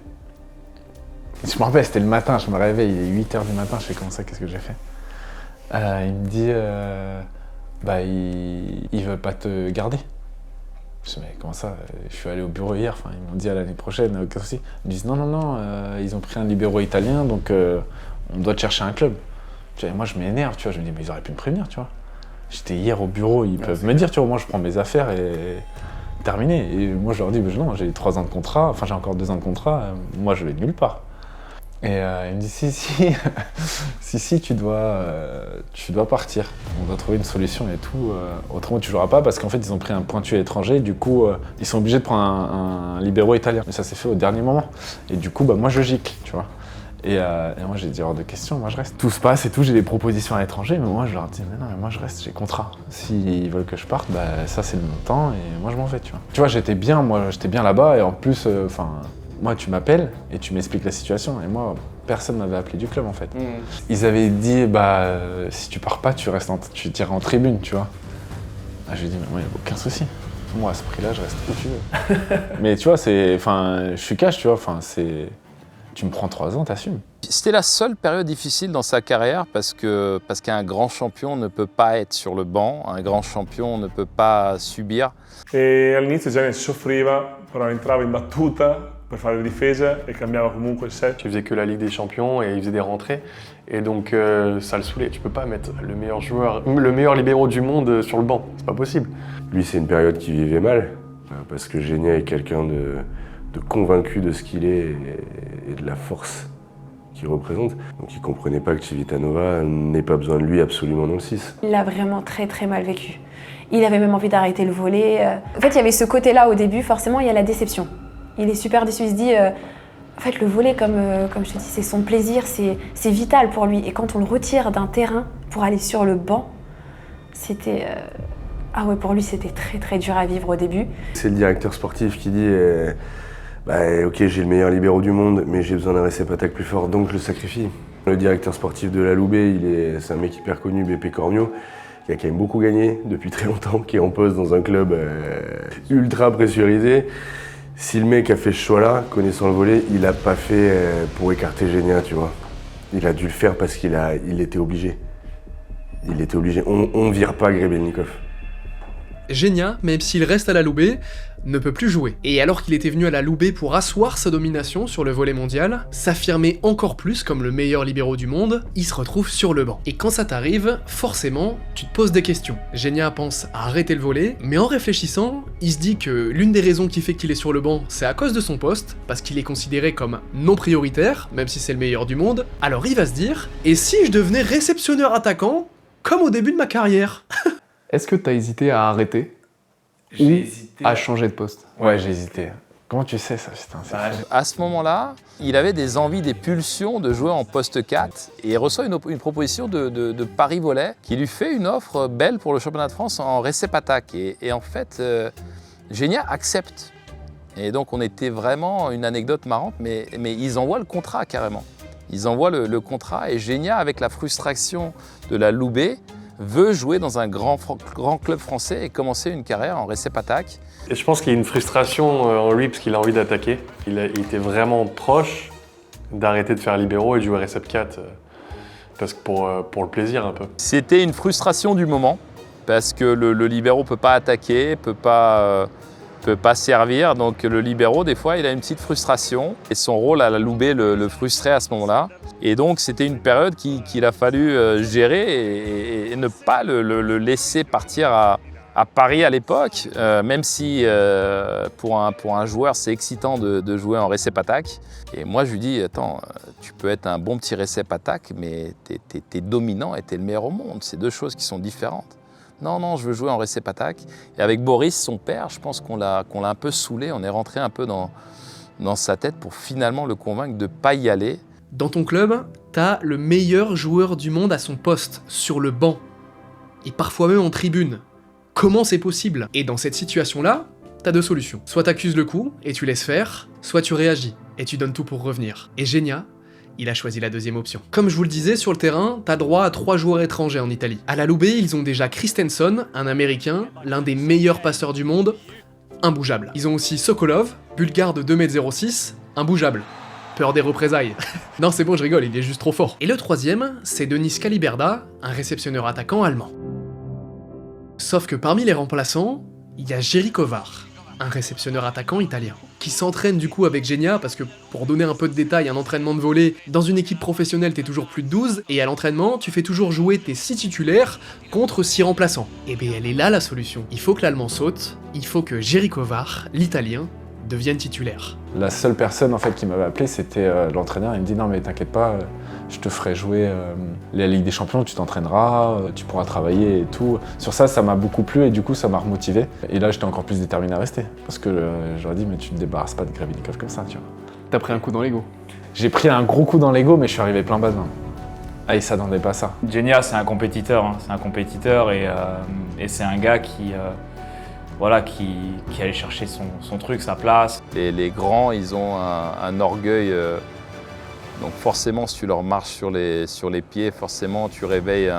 Je me rappelle, c'était le matin, je me réveille, il est 8h du matin, je fais comment ça, qu'est-ce que j'ai fait? Il me dit, bah ils veulent pas te garder. Je dis, mais comment ça? Je suis allé au bureau hier, enfin, ils m'ont dit à l'année prochaine, aucun souci. Ils me disent, non, ils ont pris un libéraux italien, donc on doit te chercher un club. Tu vois, moi je m'énerve, tu vois, je me dis, mais ils auraient pu me prévenir, tu vois. J'étais hier au bureau, ils peuvent me dire, tu vois, moi je prends mes affaires et terminé. Et moi je leur dis, non, j'ai 3 ans de contrat, enfin j'ai encore 2 ans de contrat, moi je vais nulle part. Et il me dit, si, tu dois partir. On doit trouver une solution et tout. Autrement tu joueras pas parce qu'en fait ils ont pris un pointu étranger, du coup ils sont obligés de prendre un libéraux italien. Mais ça s'est fait au dernier moment. Et du coup moi je gicle, tu vois. Et moi j'ai dit hors de question, moi je reste. Tout se passe et tout, j'ai des propositions à l'étranger, mais moi je leur dis mais non, mais moi je reste, j'ai contrat. S'ils veulent que je parte, bah ça c'est le montant et moi je m'en vais, tu vois. Tu vois, j'étais bien là-bas et en plus, moi tu m'appelles et tu m'expliques la situation. Et moi, personne m'avait appelé du club en fait. Ils avaient dit, si tu pars pas, tu t'iras en tribune, tu vois. Je lui ai dit, mais moi, il n'y a aucun souci. Moi, à ce prix-là, je reste où tu veux. Mais tu vois, je suis cash, tu vois, tu me prends 3 ans, t'assumes. C'était la seule période difficile dans sa carrière parce qu'un grand champion ne peut pas être sur le banc, un grand champion ne peut pas subir. E all'inizio Gianni si soffriva, però entrava in battuta per fare le difese e cambiava comunque il set. Il faisait que la Ligue des Champions et il faisait des rentrées. Et donc ça le saoulait. Tu peux pas mettre le meilleur libéraux du monde sur le banc, c'est pas possible. Lui, c'est une période qu'il vivait mal, parce que Genia est quelqu'un de convaincu de ce qu'il est et de la force qu'il représente. Donc il comprenait pas que Civitanova n'ait pas besoin de lui absolument dans le 6. Il l'a vraiment très très mal vécu. Il avait même envie d'arrêter le volley. En fait, il y avait ce côté-là au début, forcément, il y a la déception. Il est super déçu, il se dit, en fait, le volley, comme je te dis, c'est son plaisir, c'est vital pour lui. Et quand on le retire d'un terrain pour aller sur le banc, c'était... Ah ouais, pour lui, c'était très très dur à vivre au début. C'est le directeur sportif qui dit ok, j'ai le meilleur libéraux du monde, mais j'ai besoin d'un réceptacle plus fort, donc je le sacrifie. Le directeur sportif de la Loubet, c'est un mec hyper connu, BP Cornio, qui a quand même beaucoup gagné depuis très longtemps, qui est en poste dans un club ultra pressurisé. Si le mec a fait ce choix-là, connaissant le volley, il l'a pas fait pour écarter Genia, tu vois. Il a dû le faire parce qu'il était obligé. Il était obligé. On vire pas Grebennikov. Genia, même s'il reste à la Loubet, ne peut plus jouer. Et alors qu'il était venu à la Loubet pour asseoir sa domination sur le volley mondial, s'affirmer encore plus comme le meilleur libéraux du monde, il se retrouve sur le banc. Et quand ça t'arrive, forcément, tu te poses des questions. Genia pense à arrêter le volley, mais en réfléchissant, il se dit que l'une des raisons qui fait qu'il est sur le banc, c'est à cause de son poste, parce qu'il est considéré comme non prioritaire, même si c'est le meilleur du monde. Alors il va se dire, et si je devenais réceptionneur attaquant, comme au début de ma carrière? Est-ce que t'as hésité à arrêter ou à changer de poste? Ouais, j'ai hésité. Comment tu sais ça, putain, À ce moment-là, il avait des envies, des pulsions de jouer en poste 4 et il reçoit une proposition de Paris Volley qui lui fait une offre belle pour le championnat de France en récep-attaque. Et en fait, Genia accepte. Et donc on était vraiment, une anecdote marrante, mais ils envoient le contrat carrément. Ils envoient le contrat et Genia, avec la frustration de la Loubet, veut jouer dans un grand club français et commencer une carrière en récep-attaque. Et je pense qu'il y a une frustration en lui parce qu'il a envie d'attaquer. Il était vraiment proche d'arrêter de faire libéraux et de jouer récep 4 parce que pour le plaisir un peu. C'était une frustration du moment parce que le libéraux peut pas attaquer, peut pas servir. Donc le libéraux, des fois, il a une petite frustration et son rôle à la Loubet le frustrait à ce moment-là. Et donc c'était une période qu'il a fallu gérer et ne pas le laisser partir à Paris à l'époque, même si pour un joueur c'est excitant de jouer en récep-attaque. Et moi je lui dis, attends, tu peux être un bon petit récep-attaque, mais t'es dominant et t'es le meilleur au monde. C'est deux choses qui sont différentes. Non, je veux jouer en récep-attaque. Et avec Boris, son père, je pense qu'on l'a un peu saoulé, on est rentré un peu dans sa tête pour finalement le convaincre de ne pas y aller. Dans ton club, t'as le meilleur joueur du monde à son poste, sur le banc, et parfois même en tribune. Comment c'est possible? Et dans cette situation-là, t'as deux solutions. Soit t'accuses le coup et tu laisses faire, soit tu réagis et tu donnes tout pour revenir. Et Genia, il a choisi la deuxième option. Comme je vous le disais, sur le terrain, t'as droit à 3 joueurs étrangers en Italie. À la Loubet, ils ont déjà Christensen, un Américain, l'un des meilleurs passeurs du monde, imbougeable. Ils ont aussi Sokolov, bulgare de 2,06 m, imbougeable. Peur des représailles. Non, c'est bon, je rigole, il est juste trop fort. Et le troisième, c'est Denis Caliberda, un réceptionneur attaquant allemand. Sauf que parmi les remplaçants, il y a Jiří Kovar, un réceptionneur attaquant italien, qui s'entraîne du coup avec Genia, parce que pour donner un peu de détails, un entraînement de volley, dans une équipe professionnelle t'es toujours plus de 12, et à l'entraînement tu fais toujours jouer tes 6 titulaires contre 6 remplaçants. Et bien elle est là la solution. Il faut que l'allemand saute, il faut que Jiří Kovar, l'italien, devienne titulaire. La seule personne en fait qui m'avait appelé, c'était l'entraîneur. Il me dit non mais t'inquiète pas, je te ferai jouer la Ligue des Champions, tu t'entraîneras, tu pourras travailler et tout. Sur ça, ça m'a beaucoup plu et du coup ça m'a remotivé. Et là j'étais encore plus déterminé à rester. Parce que j'aurais dit mais tu te débarrasses pas de Grebennikov comme ça, tu vois. T'as pris un coup dans l'ego? J'ai pris un gros coup dans l'ego mais je suis arrivé plein bazin. Ah, il s'attendait pas à ça. Genia, c'est un compétiteur, hein. C'est un compétiteur et c'est un gars qui voilà, qui allait chercher son truc, sa place. Les grands, ils ont un orgueil. Donc forcément, si tu leur marches sur les pieds, forcément, tu réveilles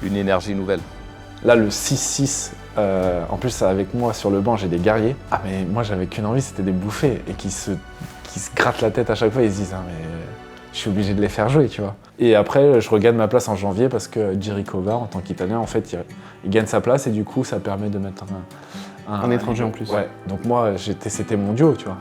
une énergie nouvelle. Là, le 6-6, en plus, avec moi sur le banc, j'ai des guerriers. Ah, mais moi, j'avais qu'une envie, c'était de les bouffer et qui se grattent la tête à chaque fois. Ils se disent, ah, mais je suis obligé de les faire jouer, tu vois. Et après, je regagne ma place en janvier parce que Jirikova, en tant qu'Italien, en fait, il gagne sa place et du coup, ça permet de mettre un étranger en plus. Ouais. Donc moi, c'était mon duo, tu vois.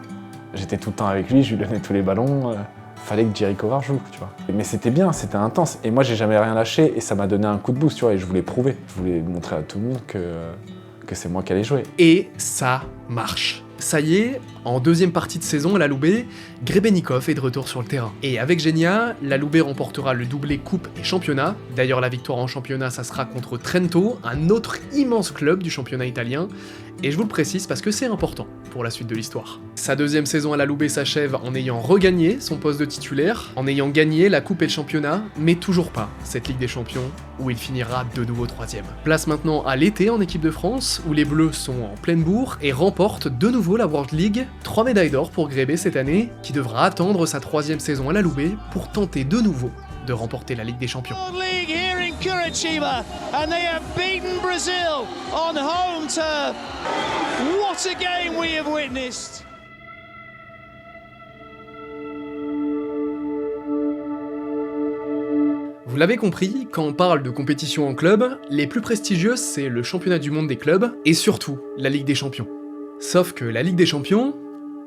J'étais tout le temps avec lui, je lui donnais tous les ballons. Fallait que Jirikova joue, tu vois. Mais c'était bien, c'était intense. Et moi, j'ai jamais rien lâché et ça m'a donné un coup de boost, tu vois. Et je voulais prouver. Je voulais montrer à tout le monde que c'est moi qui allais jouer. Et ça marche. Ça y est, en deuxième partie de saison à la Loubet, Grebennikov est de retour sur le terrain. Et avec Genia, la Loubet remportera le doublé coupe et championnat. D'ailleurs, la victoire en championnat, ça sera contre Trento, un autre immense club du championnat italien. Et je vous le précise parce que c'est important pour la suite de l'histoire. Sa deuxième saison à la Loubet s'achève en ayant regagné son poste de titulaire, en ayant gagné la coupe et le championnat, mais toujours pas cette Ligue des Champions, où il finira de nouveau 3ème. Place maintenant à l'été en équipe de France, où les Bleus sont en pleine bourre et remportent de nouveau la World League. 3 médailles d'or pour Grebe cette année, qui devra attendre sa 3ème saison à la Loubet pour tenter de nouveau de remporter la Ligue des Champions. Curitiba, and they have beaten Brazil on home turf. What a game we have witnessed. Vous l'avez compris, quand on parle de compétition en club, les plus prestigieuses c'est le championnat du monde des clubs et surtout la Ligue des Champions. Sauf que la Ligue des Champions,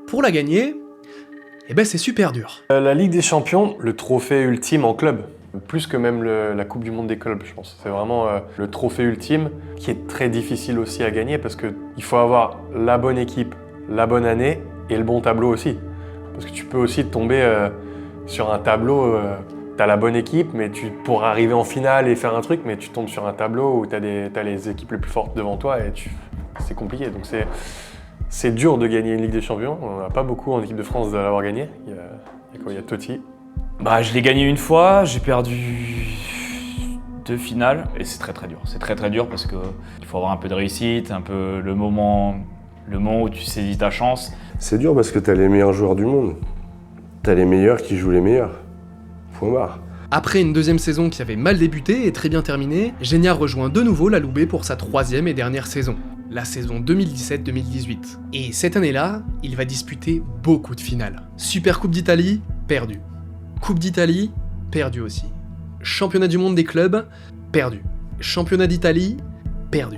pour la gagner, eh ben c'est super dur. La Ligue des Champions, le trophée ultime en club. Plus que même la Coupe du Monde des clubs, je pense. C'est vraiment le trophée ultime qui est très difficile aussi à gagner parce qu'il faut avoir la bonne équipe, la bonne année et le bon tableau aussi. Parce que tu peux aussi tomber sur un tableau, tu as la bonne équipe, mais pour arriver en finale et faire un truc, mais tu tombes sur un tableau où tu as les équipes les plus fortes devant toi et c'est compliqué. Donc c'est dur de gagner une Ligue des Champions. On n'a pas beaucoup en équipe de France de l'avoir gagné. Il y a Totti. Bah, je l'ai gagné une fois, j'ai perdu 2 finales et c'est très dur. C'est très dur parce qu'il faut avoir un peu de réussite, un peu le moment où tu saisis ta chance. C'est dur parce que t'as les meilleurs joueurs du monde. T'as les meilleurs qui jouent les meilleurs. Point barre. Après une deuxième saison qui avait mal débuté et très bien terminée, Genia rejoint de nouveau la Loubet pour sa 3ème et dernière saison, la saison 2017-2018. Et cette année-là, il va disputer beaucoup de finales. Super Coupe d'Italie, perdu. Coupe d'Italie, perdu aussi. Championnat du monde des clubs, perdu. Championnat d'Italie, perdu.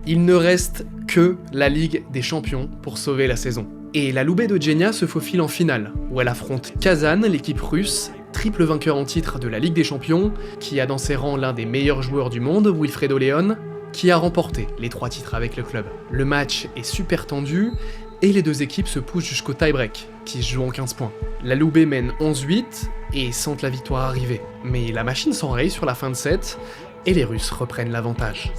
Il ne reste que la Ligue des Champions pour sauver la saison. Et la Loubet de Genia se faufile en finale, où elle affronte Kazan, l'équipe russe, triple vainqueur en titre de la Ligue des Champions, qui a dans ses rangs l'un des meilleurs joueurs du monde, Wilfredo Leon, qui a remporté les 3 titres avec le club. Le match est super tendu, et les deux équipes se poussent jusqu'au tie-break, qui se joue en 15 points. La Loubet mène 11-8 et sentent la victoire arriver. Mais la machine s'enraye sur la fin de set, et les Russes reprennent l'avantage.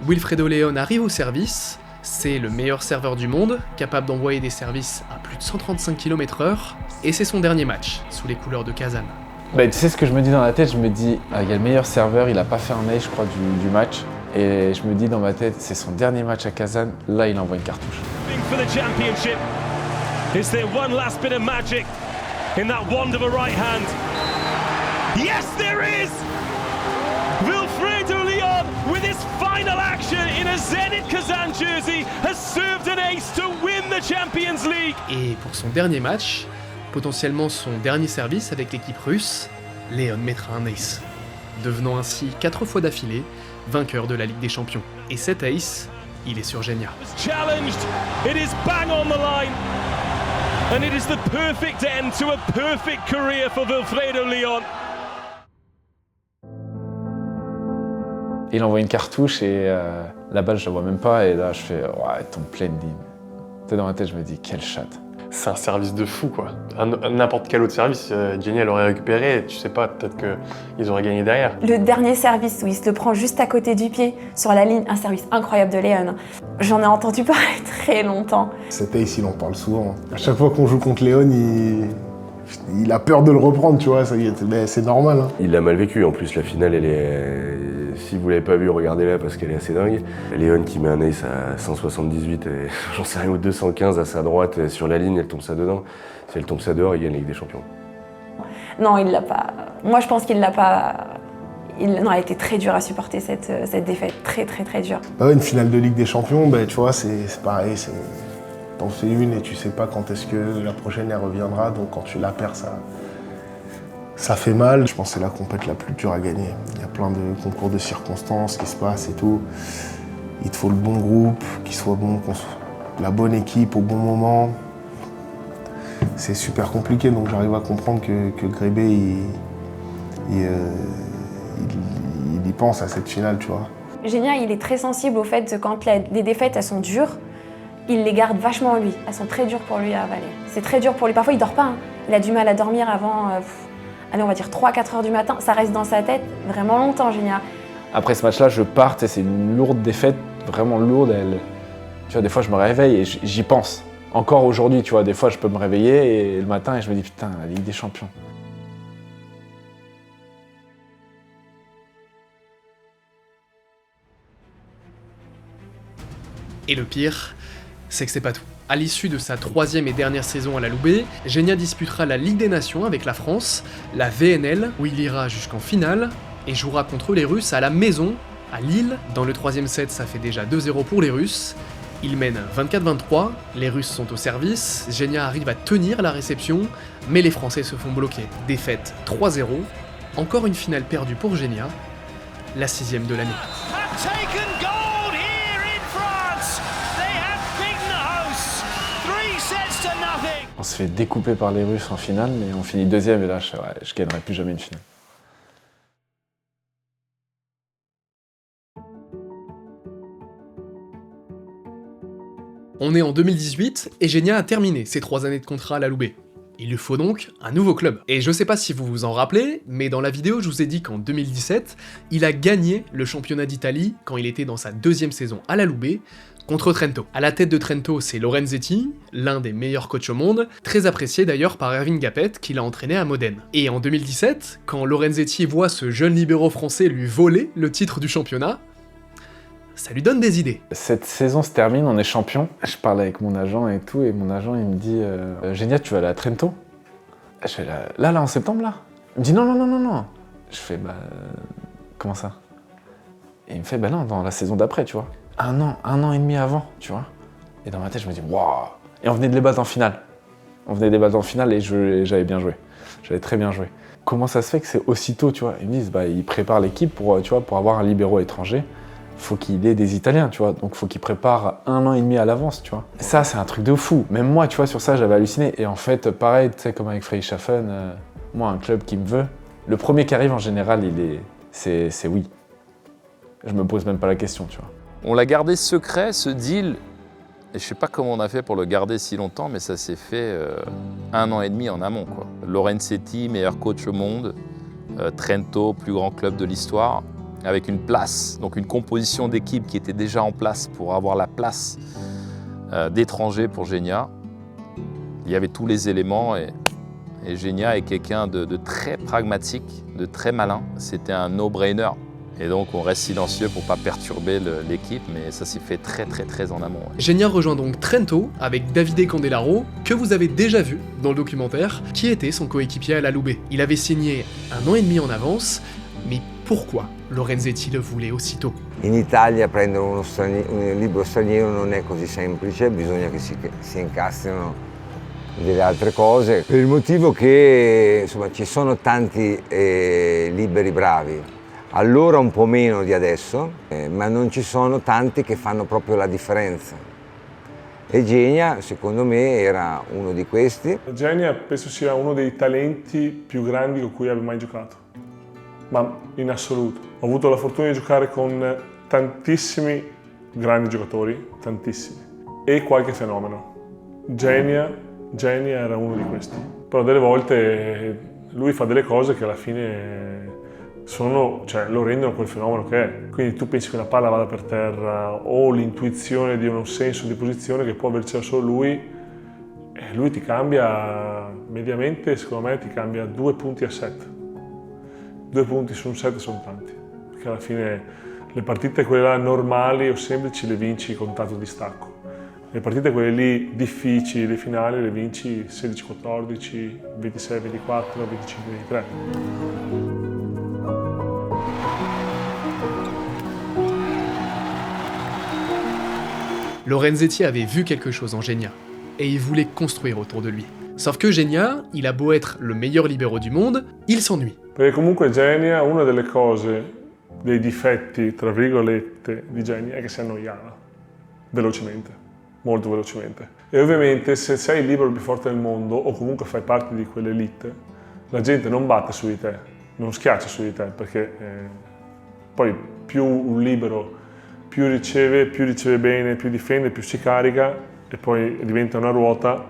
Wilfredo Leon arrive au service, c'est le meilleur serveur du monde, capable d'envoyer des services à plus de 135 km/h, et c'est son dernier match, sous les couleurs de Kazan. Bah, tu sais ce que je me dis dans la tête, je me dis, il y a le meilleur serveur, il a pas fait un ace, je crois, du match. Et je me dis dans ma tête, c'est son dernier match à Kazan, là il envoie une cartouche. For the championship, is there one last bit of magic in that wand of a right hand? Yes, there is! Wilfredo Leon, with his final action in a Zenit Kazan jersey, has served an ace to win the Champions League. Et pour son dernier match, potentiellement son dernier service avec l'équipe russe, Leon mettra un ace, devenant ainsi 4 fois d'affilée vainqueur de la Ligue des Champions. Et cet ace, il est sur Genia. Challenged, it is bang on the line, and it is the perfect end to a perfect career for Wilfredo Leon. Il envoie une cartouche et la balle je la vois même pas et là je fais ouais, elle tombe pleine ligne. Tu sais, dans ma tête je me dis quelle chatte. C'est un service de fou quoi. N'importe quel autre service, Genia elle aurait récupéré, tu sais pas, peut-être qu'ils auraient gagné derrière. Le dernier service où il se le prend juste à côté du pied, sur la ligne, un service incroyable de Leon. J'en ai entendu parler très longtemps. Cet ace, il en parle souvent. À chaque fois qu'on joue contre Leon, il a peur de le reprendre, tu vois, mais c'est normal. Hein. Il l'a mal vécu, en plus la finale, elle est... Si vous l'avez pas vue, regardez-la parce qu'elle est assez dingue. Léon qui met un ace à 178 et j'en sais rien, ou 215 à sa droite sur la ligne, elle tombe ça dedans. Si elle tombe ça dehors, il gagne la Ligue des Champions. Non, il l'a pas. Moi, je pense qu'il l'a pas. Non, elle a été très dure à supporter cette défaite, très dure. Bah ouais, une finale de Ligue des Champions, bah, tu vois, c'est pareil. T'en fais une et tu sais pas quand est-ce que la prochaine elle reviendra, donc quand tu la perds, ça fait mal. Je pense que c'est la compète la plus dure à gagner. Il y a plein de concours de circonstances qui se passent et tout. Il te faut le bon groupe, qu'il soit bon, la bonne équipe au bon moment. C'est super compliqué, donc j'arrive à comprendre que Grébé, il y pense à cette finale, tu vois. Génia, il est très sensible au fait que quand les défaites, elles sont dures, il les garde vachement en lui. Elles sont très dures pour lui à avaler. C'est très dur pour lui. Parfois, il dort pas. Hein. Il a du mal à dormir avant, allez, on va dire 3-4 heures du matin. Ça reste dans sa tête vraiment longtemps, Génia. Après ce match-là, je pars, c'est une lourde défaite, vraiment lourde. Tu vois, des fois, je me réveille et j'y pense. Encore aujourd'hui, tu vois, des fois, je peux me réveiller et le matin, et je me dis, putain, la Ligue des Champions. Et le pire, c'est que c'est pas tout. À l'issue de sa 3e et dernière saison à la Loubet, Génia disputera la Ligue des Nations avec la France, la VNL, où il ira jusqu'en finale, et jouera contre les Russes à la maison, à Lille. Dans le 3e set, ça fait déjà 2-0 pour les Russes. Il mène 24-23, les Russes sont au service, Génia arrive à tenir la réception, mais les Français se font bloquer. Défaite 3-0, encore une finale perdue pour Génia, la 6e de l'année. On se fait découper par les Russes en finale, mais on finit 2e et là, je gagnerai plus jamais une finale. On est en 2018 et Génia a terminé ses 3 années de contrat à la Loubet. Il lui faut donc un nouveau club. Et je sais pas si vous vous en rappelez, mais dans la vidéo je vous ai dit qu'en 2017, il a gagné le championnat d'Italie quand il était dans sa 2e saison à la Loubet, contre Trento. À la tête de Trento, c'est Lorenzetti, l'un des meilleurs coachs au monde, très apprécié d'ailleurs par Ervin Gapet, qui l'a entraîné à Modène. Et en 2017, quand Lorenzetti voit ce jeune libéro français lui voler le titre du championnat, ça lui donne des idées. Cette saison se termine, on est champion. Je parle avec mon agent et tout, et mon agent il me dit Génia, tu vas aller à Trento? Je fais là en septembre là? Il me dit non. Je fais comment ça? Et il me fait non, dans la saison d'après, tu vois. Un an et demi avant, tu vois. Et dans ma tête, je me dis waouh! Et on venait de les battre en finale. Et j'avais bien joué. J'avais très bien joué. Comment ça se fait que c'est aussitôt, tu vois? Ils me disent ils préparent l'équipe pour avoir un libéraux étranger. Faut qu'il ait des Italiens, tu vois, donc faut qu'il prépare 1 an et demi à l'avance, tu vois. Ça, c'est un truc de fou. Même moi, tu vois, sur ça, j'avais halluciné. Et en fait, pareil, tu sais, comme avec Friedrichshafen, moi, un club qui me veut, le premier qui arrive, en général, c'est oui. Je me pose même pas la question, tu vois. On l'a gardé secret, ce deal, et je sais pas comment on a fait pour le garder si longtemps, mais ça s'est fait 1 an et demi en amont, quoi. Lorenzetti, meilleur coach au monde, Trento, plus grand club de l'histoire, avec une place, donc une composition d'équipe qui était déjà en place pour avoir la place d'étranger pour Génia. Il y avait tous les éléments et Génia est quelqu'un de très pragmatique, de très malin. C'était un no-brainer. Et donc on reste silencieux pour ne pas perturber l'équipe, mais ça s'est fait très en amont. Ouais. Génia rejoint donc Trento avec Davide Candelaro, que vous avez déjà vu dans le documentaire, qui était son coéquipier à la Loubet. Il avait signé 1 an et demi en avance, mais pourquoi Lorenzetti le voulait aussitôt? In Italia prendere un libro straniero non è così semplice, bisogna che si incastrino delle altre cose, per il motivo che insomma, ci sono tanti liberi bravi, allora un po' meno di adesso, ma non ci sono tanti che fanno proprio la differenza. E Génia, secondo me, era uno di questi. Génia penso sia uno dei talenti più grandi con cui abbia mai giocato. Ma in assoluto. Ho avuto la fortuna di giocare con tantissimi grandi giocatori, tantissimi, e qualche fenomeno. Génia era uno di questi. Però delle volte lui fa delle cose che alla fine lo rendono quel fenomeno che è. Quindi tu pensi che una palla vada per terra o l'intuizione di un senso di posizione che può avercela solo lui, lui ti cambia, mediamente secondo me ti cambia 2 punti a set. 2 punti su un set sono tanti, perché alla fine le partite quelle là normali o semplici le vinci con tanto distacco. Le partite quelle lì difficili, le finali, le vinci 16-14, 26-24, 25-23. Lorenzetti avait vu quelque chose en Genia, et il voulait construire autour de lui. Sauf que Genia, il a beau être le meilleur libero du monde, il s'ennuie. Perché comunque Genia, una delle cose, dei difetti, tra virgolette, di Genia è che si annoiava velocemente, molto velocemente. E ovviamente se sei il libero più forte del mondo, o comunque fai parte di quell'elite, la gente non batte su di te, non schiaccia su di te, perché poi più un libero più riceve bene, più difende, più si carica e poi diventa una ruota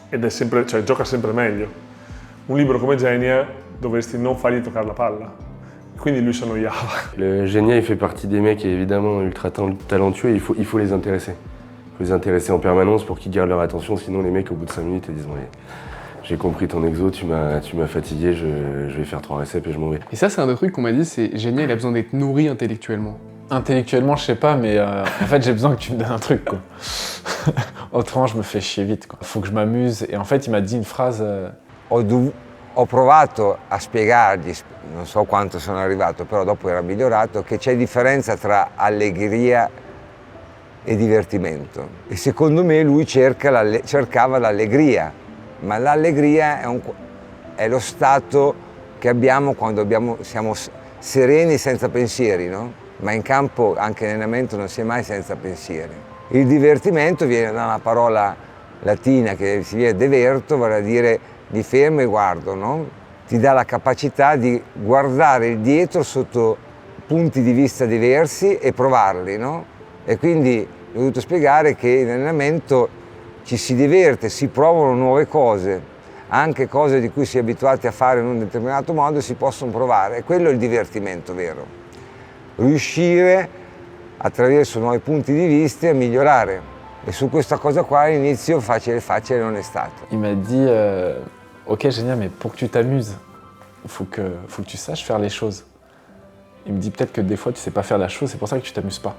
ed è sempre, cioè gioca sempre meglio. Un libero come Genia dovresti non fargli toccare la palla, quindi lui si annoiava. Le Genia, il fait partie des mecs évidemment ultra talentueux, il faut les intéresser. Il faut les intéresser en permanence pour qu'ils gardent leur attention, sinon les mecs au bout de 5 minutes ils disent ouais, j'ai compris ton exo, tu m'as fatigué, je vais faire 3 réceps et je m'en vais. Et ça c'est un des trucs qu'on m'a dit, c'est Genia il a besoin d'être nourri intellectuellement. Intellectuellement, je sais pas, mais en fait, j'ai besoin que tu me donnes un truc, quoi. Autrement, je me fais chier vite, quoi. Faut que je m'amuse. Et en fait, il m'a dit une phrase... Ho provato a spiegargli, non so quanto sono arrivato, però dopo era migliorato, che c'è differenza tra allegria e divertimento. E secondo me lui cercava l'allegria, ma l'allegria è lo stato che abbiamo quando siamo sereni senza pensieri, no? Ma in campo, anche in allenamento, non si è mai senza pensieri. Il divertimento viene da una parola latina che si viene diverto, vale a dire mi fermo e guardo, no? Ti dà la capacità di guardare il dietro sotto punti di vista diversi e provarli, no? E quindi ho dovuto spiegare che in allenamento ci si diverte, si provano nuove cose, anche cose di cui si è abituati a fare in un determinato modo si possono provare, e quello è il divertimento vero. Riuscire attraverso nuovi punti di vista a migliorare. E su questa cosa qua all'inizio facile non è stato. Il m'a dit ok Genia, mais pour que tu t'amuses, faut que tu saches faire les choses. Il me dit peut-être que des fois tu sais pas faire la chose, c'est pour ça que tu t'amuses pas.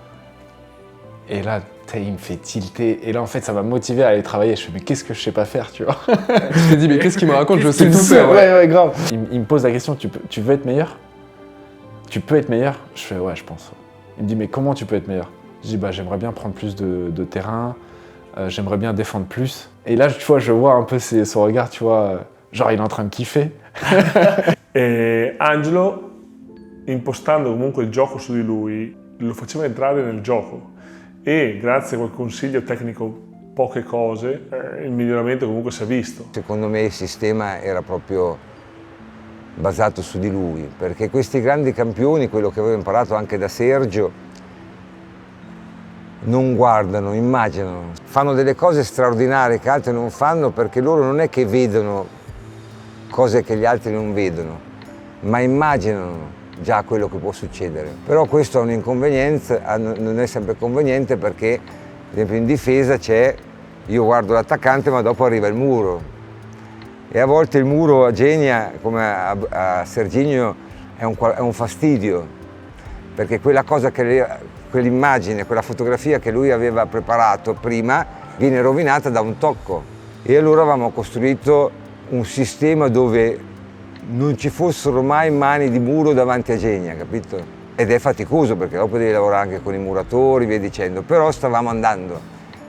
Et là, il me fait tilter. Et là, en fait, ça m'a motivé à aller travailler. Je fais, mais qu'est-ce que je sais pas faire, tu vois? Je te dis, mais qu'est-ce qu'il me raconte? Je sais tout faire. Ouais, grave. Il me pose la question, tu veux être meilleur? Tu peux être meilleur? Je fais, ouais, je pense. Il me dit, mais comment tu peux être meilleur? Je dis, bah, j'aimerais bien prendre plus de terrain, j'aimerais bien défendre plus. Et là, tu vois, je vois un peu son regard, tu vois, genre, il est en train de kiffer. E Angelo, impostando comunque il gioco su di lui, lo faceva entrare nel gioco. E grazie a quel consiglio tecnico, poche cose, il miglioramento comunque si è visto. Secondo me il sistema era proprio basato su di lui, perché questi grandi campioni, quello che avevo imparato anche da Sergio, non guardano, immaginano, fanno delle cose straordinarie che altri non fanno, perché loro non è che vedono cose che gli altri non vedono, ma immaginano già quello che può succedere. Però questo è un'inconvenienza, non è sempre conveniente, perché ad esempio in difesa io guardo l'attaccante ma dopo arriva il muro. E a volte il muro a Genia, come a Serginho, è un fastidio, perché quella cosa quell'immagine, quella fotografia che lui aveva preparato prima viene rovinata da un tocco. E allora avevamo costruito un sistema dove non ci fossero mai mani di muro davanti a Genia, capito? Ed è faticoso perché dopo devi lavorare anche con i muratori, via dicendo, però stavamo andando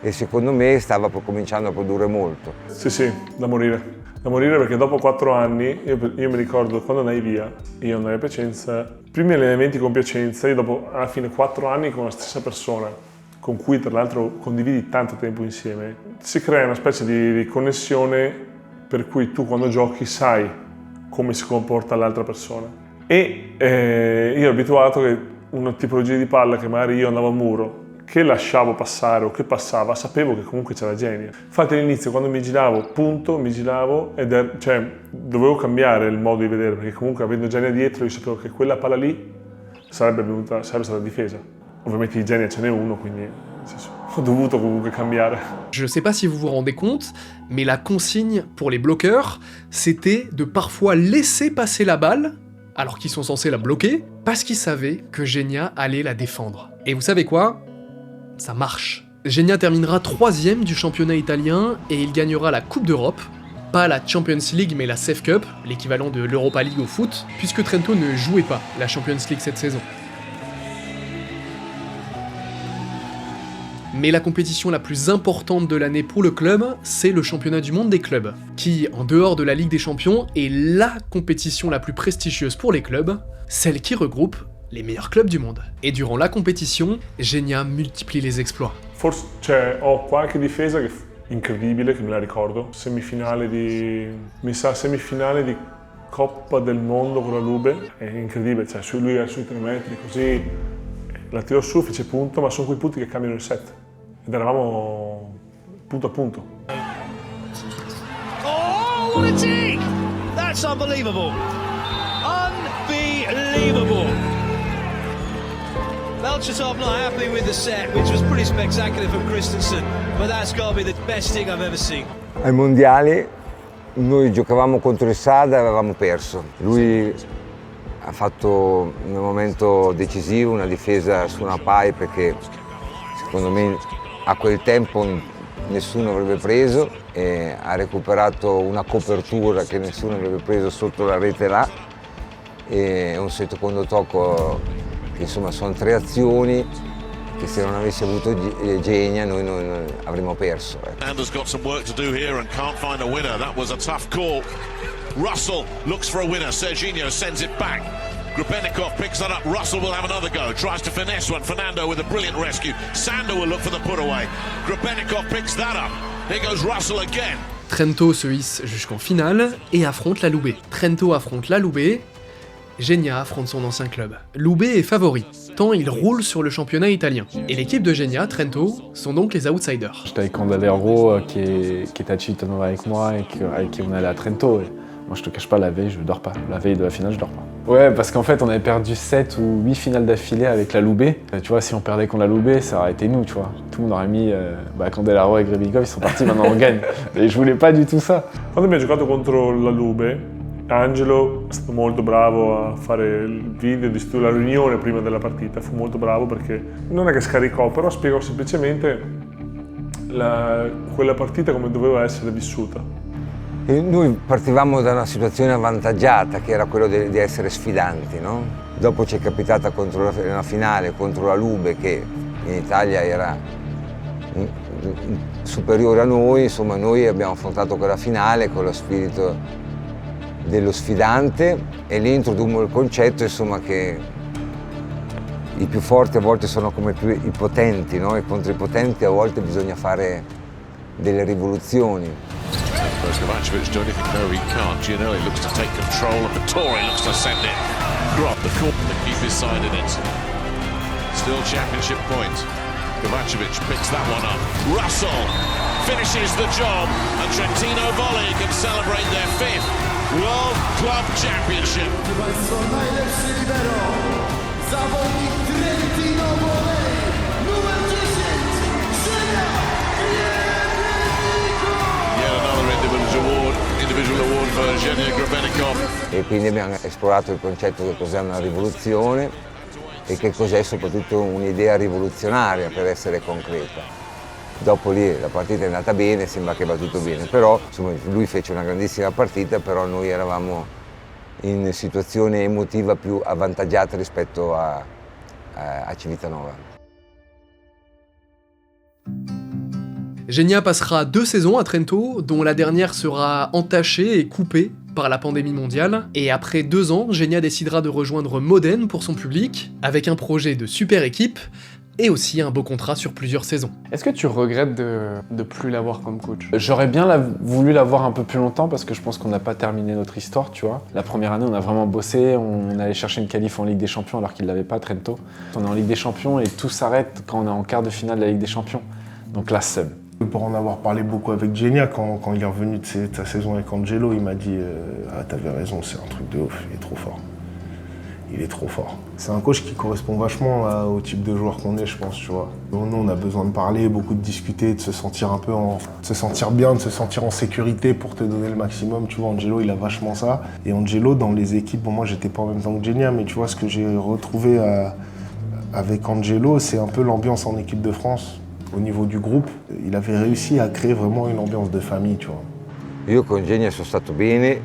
e secondo me stava cominciando a produrre molto. Sì, da morire. Da morire, perché dopo 4 anni, io mi ricordo quando andai via, io andai a Piacenza, i primi allenamenti con Piacenza, io dopo alla fine 4 anni con la stessa persona, con cui tra l'altro condividi tanto tempo insieme, si crea una specie di connessione per cui tu quando giochi sai come si comporta l'altra persona. E io ero abituato che una tipologia di palla che magari io andavo a muro, che lasciavo passare o che passava, sapevo che comunque c'era Genia. Infatti all'inizio quando mi giravo, dovevo cambiare il modo di vedere, perché comunque avendo Genia dietro io sapevo che quella palla lì sarebbe stata difesa. Ovviamente di Genia ce n'è uno, quindi nel senso, ho dovuto comunque cambiare. Je sais pas si vous vous rendez compte, mais la consigne pour les bloqueurs, c'était de parfois laisser passer la balle, alors qu'ils sont censés la bloquer, parce qu'ils savaient que Genia allait la défendre. Et vous savez quoi ? Ça marche. Genia terminera 3e du championnat italien et il gagnera la Coupe d'Europe, pas la Champions League mais la CEF Cup, l'équivalent de l'Europa League au foot, puisque Trento ne jouait pas la Champions League cette saison. Mais la compétition la plus importante de l'année pour le club, c'est le championnat du monde des clubs, qui, en dehors de la Ligue des Champions, est LA compétition la plus prestigieuse pour les clubs, celle qui regroupe les meilleurs clubs du monde. Et durant la compétition, Genia multiplie les exploits. Forse ho qualche difesa che incredibile, che me la ricordo. Semifinale di Coppa del Mondo con la Lube, è incredibile, cioè lui era sui 3 metri, così la tirò su, fece punto, ma sono quei punti che cambiano il set. Ed eravamo punto a punto. Oh, what a dig! That's unbelievable. Unbelievable. Melchatov not happy with the set, which was pretty spectacular from Christensen, but that's got to be the best thing I've ever seen. Ai mondiali noi giocavamo contro il Sada e avevamo perso. Lui ha fatto in un momento decisivo una difesa su una pipe che secondo me a quel tempo nessuno avrebbe preso e ha recuperato una copertura che nessuno avrebbe preso sotto la rete là e un secondo tocco, insomma sono 3 azioni che se non avessi avuto Genia noi non avremmo perso. Fernando's got some work to do here and can't find a winner. That was a tough call. Russell looks for a winner. Serginho sends it back. Grebennikov picks that up. Russell will have another go. Tries to finesse one. Fernando with a brilliant rescue. Sander will look for the put away. Grebennikov picks that up. Here goes Russell again. Trento se hisse jusqu'en finale et affronte la Lube. Trento affronte la Lube. Genia affronte son ancien club. Lube est favori, tant il roule sur le championnat italien. Et l'équipe de Genia, Trento, sont donc les outsiders. J'étais avec Candalero qui était à Civitanova avec moi et avec qui on allait à Trento. Et moi je te cache pas, la veille je dors pas. La veille de la finale je dors pas. Ouais, parce qu'en fait on avait perdu 7 ou 8 finales d'affilée avec la Lube. Tu vois, si on perdait contre la Lube, ça aurait été nous, tu vois. Tout le monde aurait mis Candalero et Grebennikov, ils sont partis, maintenant on gagne. Et je voulais pas du tout ça. Quando abbiamo giocato contro la Lube, Angelo è stato molto bravo a fare il video di la riunione prima della partita, fu molto bravo perché non è che scaricò, però spiegò semplicemente quella partita come doveva essere vissuta. E noi partivamo da una situazione avvantaggiata che era quello di essere sfidanti, no? Dopo ci è capitata contro una finale contro la Lube che in Italia era superiore a noi, insomma noi abbiamo affrontato quella finale con lo spirito dello sfidante e lì introdummo il concetto insomma che i più forti a volte sono come i potenti, no? E contro i potenti a volte bisogna fare delle rivoluzioni. Kovacevic do anything? No, he can't. Giannelli looks to take control and Vittori looks to send it. Grot the corner to keep his side in it. Still championship point. Kovacevic picks that one up. Russell finishes the job and Trentino Volley can celebrate their 5th World Club Championship. Zawodnik Trentino Volley, numer 10, Yet another individual award for Genia Grebennikov. E quindi abbiamo esplorato il concetto che cos'è una rivoluzione e che cos'è soprattutto un'idea rivoluzionaria per essere concreta. Dopo lì la partita è andata bene, sembra che va tutto bene, però insomma, lui fece una grandissima partita, però noi eravamo in situazione emotiva più avvantaggiata rispetto a Civitanova. Genia passera 2 saisons à Trento, dont la dernière sera entachée et coupée par la pandémie mondiale, et après 2 ans, Genia décidera de rejoindre Modène pour son public, avec un projet de super équipe, et aussi un beau contrat sur plusieurs saisons. Est-ce que tu regrettes de plus l'avoir comme coach? J'aurais bien voulu l'avoir un peu plus longtemps parce que je pense qu'on n'a pas terminé notre histoire, tu vois. La première année, on a vraiment bossé, on allait chercher une qualif en Ligue des Champions alors qu'il ne l'avait pas, Trento. On est en Ligue des Champions et tout s'arrête quand on est en quart de finale de la Ligue des Champions. Donc là, seum. Pour en avoir parlé beaucoup avec Genia, quand il est revenu de sa saison avec Angelo, il m'a dit « Ah, t'avais raison, c'est un truc de ouf, il est trop fort ». il est trop fort. C'est un coach qui correspond vachement au type de joueur qu'on est, je pense, tu vois. Nous, on a besoin de parler, beaucoup de discuter, de se sentir un peu de se sentir bien, de se sentir en sécurité pour te donner le maximum. Tu vois, Angelo, il a vachement ça. Et Angelo, dans les équipes, bon, moi, j'étais pas en même temps que Genia, mais tu vois, ce que j'ai retrouvé avec Angelo, c'est un peu l'ambiance en équipe de France. Au niveau du groupe, il avait réussi à créer vraiment une ambiance de famille, tu vois. Io con Genia sono stato bene,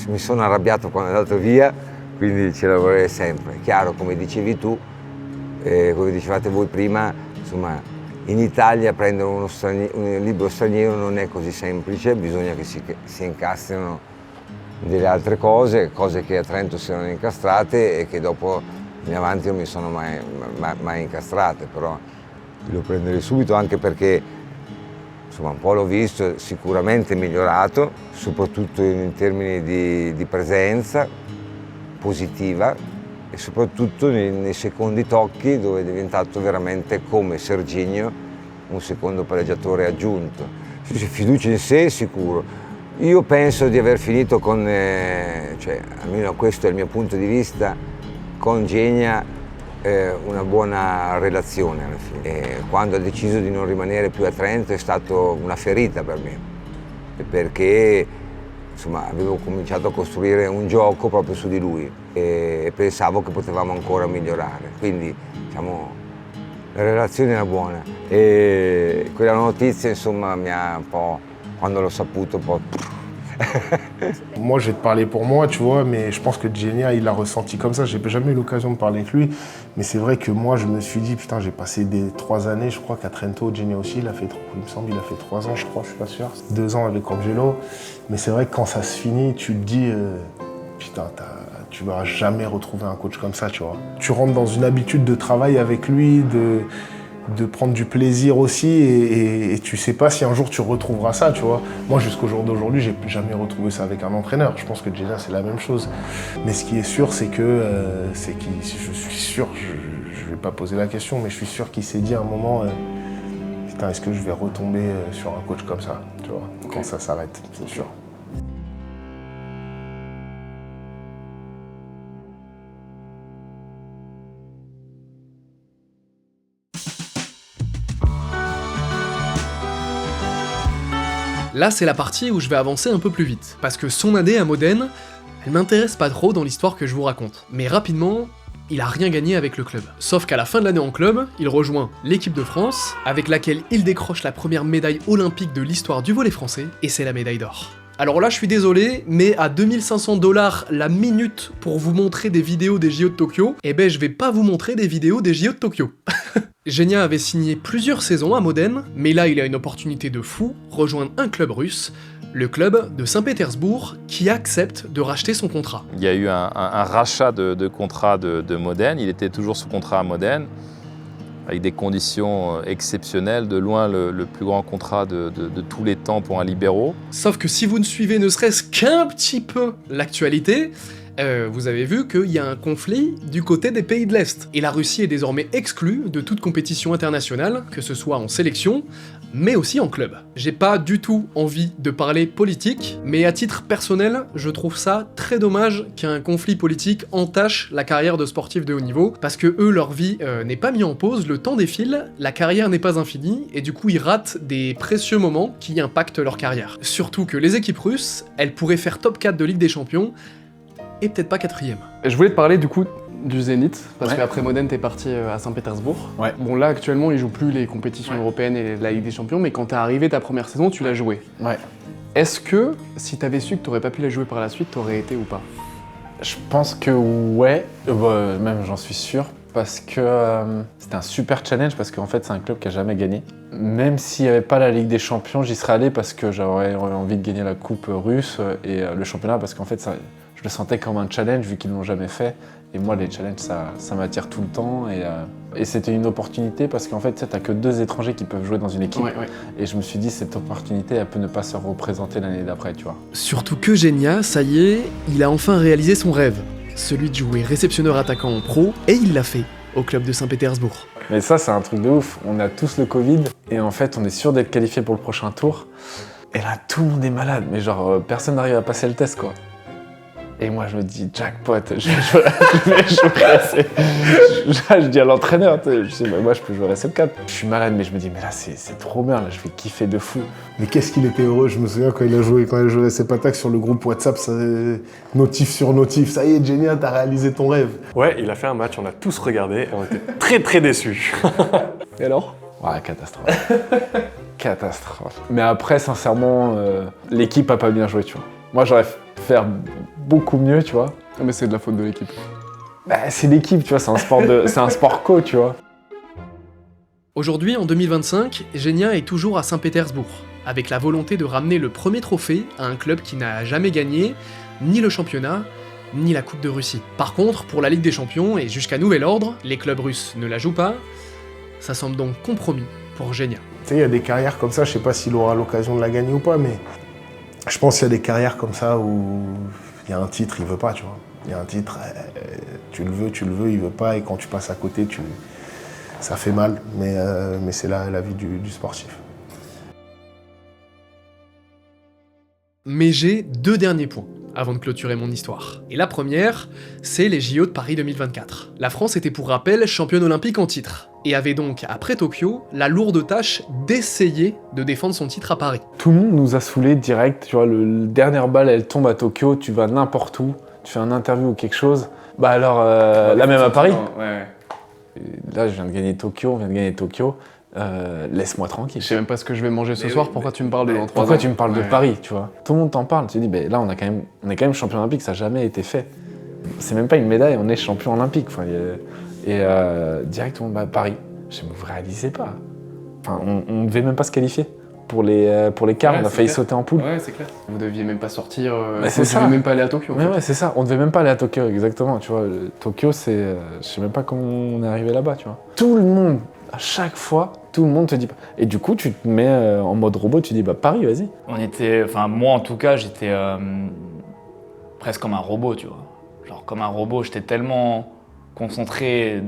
mi sono arrabbiato quando è andato via, quindi ce la vorrei sempre. Chiaro, come dicevi tu, come dicevate voi prima, insomma, in Italia prendere un libero straniero non è così semplice, bisogna che si incastrino delle altre cose che a Trento si erano incastrate e che dopo in avanti non mi sono mai incastrate, però lo prenderei subito anche perché insomma un po' l'ho visto, sicuramente migliorato, soprattutto in termini di presenza positiva e soprattutto nei secondi tocchi dove è diventato veramente come Serginho un secondo pareggiatore aggiunto. Fiducia in sé sicuro. Io penso di aver finito con, cioè almeno questo è il mio punto di vista, con Genia una buona relazione alla fine. E quando ha deciso di non rimanere più a Trento è stato una ferita per me, perché insomma, avevo cominciato a costruire un gioco proprio su di lui e pensavo che potevamo ancora migliorare. Quindi diciamo, la relazione era buona e quella notizia insomma mi ha un po', quando l'ho saputo, un po'... Moi, je vais te parler pour moi, tu vois, mais je pense que Genia, il l'a ressenti comme ça. J'ai jamais eu l'occasion de parler avec lui, mais c'est vrai que moi, je me suis dit, putain, j'ai passé 3 années, je crois qu'à Trento, Genia aussi, il me semble, il a fait 3 ans, je crois, je suis pas sûr. 2 ans avec Angelo, mais c'est vrai que quand ça se finit, tu te dis, putain, tu vas jamais retrouver un coach comme ça, tu vois. Tu rentres dans une habitude de travail avec lui, de prendre du plaisir aussi et tu sais pas si un jour tu retrouveras ça, tu vois. Moi, jusqu'au jour d'aujourd'hui, j'ai jamais retrouvé ça avec un entraîneur. Je pense que Genia, c'est la même chose. Mais ce qui est sûr, c'est que, je suis sûr, je vais pas poser la question, mais je suis sûr qu'il s'est dit à un moment, putain, est-ce que je vais retomber sur un coach comme ça, tu vois, quand ça s'arrête, c'est sûr. Là, c'est la partie où je vais avancer un peu plus vite, parce que son année à Modène, elle m'intéresse pas trop dans l'histoire que je vous raconte. Mais rapidement, il a rien gagné avec le club. Sauf qu'à la fin de l'année en club, il rejoint l'équipe de France, avec laquelle il décroche la première médaille olympique de l'histoire du volley français, et c'est la médaille d'or. Alors là, je suis désolé, mais à 2500 $ la minute pour vous montrer des vidéos des JO de Tokyo, eh ben je vais pas vous montrer des vidéos des JO de Tokyo. Genia avait signé plusieurs saisons à Modène, mais là il a une opportunité de fou, rejoindre un club russe, le club de Saint-Pétersbourg, qui accepte de racheter son contrat. Il y a eu un rachat de contrat de Modène, il était toujours sous contrat à Modène, avec des conditions exceptionnelles, de loin le plus grand contrat de tous les temps pour un libéro. Sauf que si vous ne suivez ne serait-ce qu'un petit peu l'actualité, vous avez vu qu'il y a un conflit du côté des pays de l'Est. Et la Russie est désormais exclue de toute compétition internationale, que ce soit en sélection, mais aussi en club. J'ai pas du tout envie de parler politique, mais à titre personnel, je trouve ça très dommage qu'un conflit politique entache la carrière de sportifs de haut niveau, parce que eux, leur vie n'est pas mise en pause, le temps défile, la carrière n'est pas infinie, et du coup ils ratent des précieux moments qui impactent leur carrière. Surtout que les équipes russes, elles pourraient faire top 4 de Ligue des Champions, et peut-être pas 4ème. Je voulais te parler du coup du Zénith, parce qu'après Modène, t'es parti à Saint-Pétersbourg. Ouais. Bon là, actuellement, ils jouent plus les compétitions européennes et la Ligue des Champions, mais quand t'es arrivé ta première saison, tu l'as joué. Ouais. Est-ce que, si t'avais su que t'aurais pas pu la jouer par la suite, t'aurais été ou pas? Je pense que ouais, même j'en suis sûr, parce que c'était un super challenge, parce qu'en fait c'est un club qui a jamais gagné. Même s'il n'y avait pas la Ligue des Champions, j'y serais allé parce que j'aurais envie de gagner la coupe russe et le championnat, parce qu'en fait je le sentais comme un challenge vu qu'ils ne l'ont jamais fait. Et moi les challenges ça m'attire tout le temps et c'était une opportunité parce qu'en fait tu n'as que 2 étrangers qui peuvent jouer dans une équipe. Et je me suis dit cette opportunité elle peut ne pas se représenter l'année d'après, tu vois. Surtout que Genia, ça y est, il a enfin réalisé son rêve, celui de jouer réceptionneur attaquant en pro, et il l'a fait au club de Saint-Pétersbourg. Mais ça c'est un truc de ouf, on a tous le Covid et en fait on est sûr d'être qualifié pour le prochain tour. Et là tout le monde est malade, mais genre personne n'arrive à passer le test quoi. Et moi, je me dis, jackpot, je dis à l'entraîneur, je dis, moi, je peux jouer à 7-4. Je suis malade, mais je me dis, mais là, c'est trop bien, là, je vais kiffer de fou. Mais qu'est-ce qu'il était heureux, je me souviens quand il a joué à Sepatak sur le groupe WhatsApp, ça, notif sur notif, ça y est, Genia, t'as réalisé ton rêve. Ouais, il a fait un match, on a tous regardé et on était très très déçus. Et alors? Ouais, catastrophe. Catastrophe. Mais après, sincèrement, l'équipe a pas bien joué, tu vois. Moi, j'aurais fait beaucoup mieux, tu vois. Mais c'est de la faute de l'équipe. Bah, c'est l'équipe, tu vois, c'est un sport co, tu vois. Aujourd'hui, en 2025, Genia est toujours à Saint-Pétersbourg, avec la volonté de ramener le premier trophée à un club qui n'a jamais gagné ni le championnat, ni la Coupe de Russie. Par contre, pour la Ligue des Champions et jusqu'à nouvel ordre, les clubs russes ne la jouent pas. Ça semble donc compromis pour Genia. Tu sais, il y a des carrières comme ça, je sais pas s'il aura l'occasion de la gagner ou pas, mais je pense qu'il y a des carrières comme ça où il y a un titre, il veut pas, tu vois. Il y a un titre, tu le veux, il veut pas, et quand tu passes à côté, ça fait mal, mais c'est la vie du sportif. Mais j'ai 2 derniers points avant de clôturer mon histoire. Et la première, c'est les JO de Paris 2024. La France était pour rappel championne olympique en titre, et avait donc, après Tokyo, la lourde tâche d'essayer de défendre son titre à Paris. Tout le monde nous a saoulés direct, tu vois, le dernière balle, elle tombe à Tokyo, tu vas n'importe où, tu fais un interview ou quelque chose, bah alors, là même à Paris. Ouais. Là, je viens de gagner Tokyo, laisse-moi tranquille. Je sais même pas ce que je vais manger ce soir, pourquoi tu me parles de dans 3 ans? Pourquoi tu me parles de Paris, tu vois? Tout le monde t'en parle, tu te dis, bah, là on est quand même champion olympique, ça n'a jamais été fait. C'est même pas une médaille, on est champion olympique. Enfin, directement, Paris. Je ne vous réalisez pas. Enfin, on ne devait même pas se qualifier. Pour les quarts, on a failli sauter en poule. Ouais, c'est clair. Vous deviez même pas sortir, vous deviez même pas aller à Tokyo. Mais ouais, c'est ça, on devait même pas aller à Tokyo, exactement. Tu vois, Tokyo, c'est. Je sais même pas comment on est arrivé là-bas, tu vois. Tout le monde, à chaque fois, tout le monde te dit. Et du coup, tu te mets en mode robot, tu dis, Paris, vas-y. Moi en tout cas, j'étais presque comme un robot, tu vois. Genre comme un robot, j'étais tellement concentré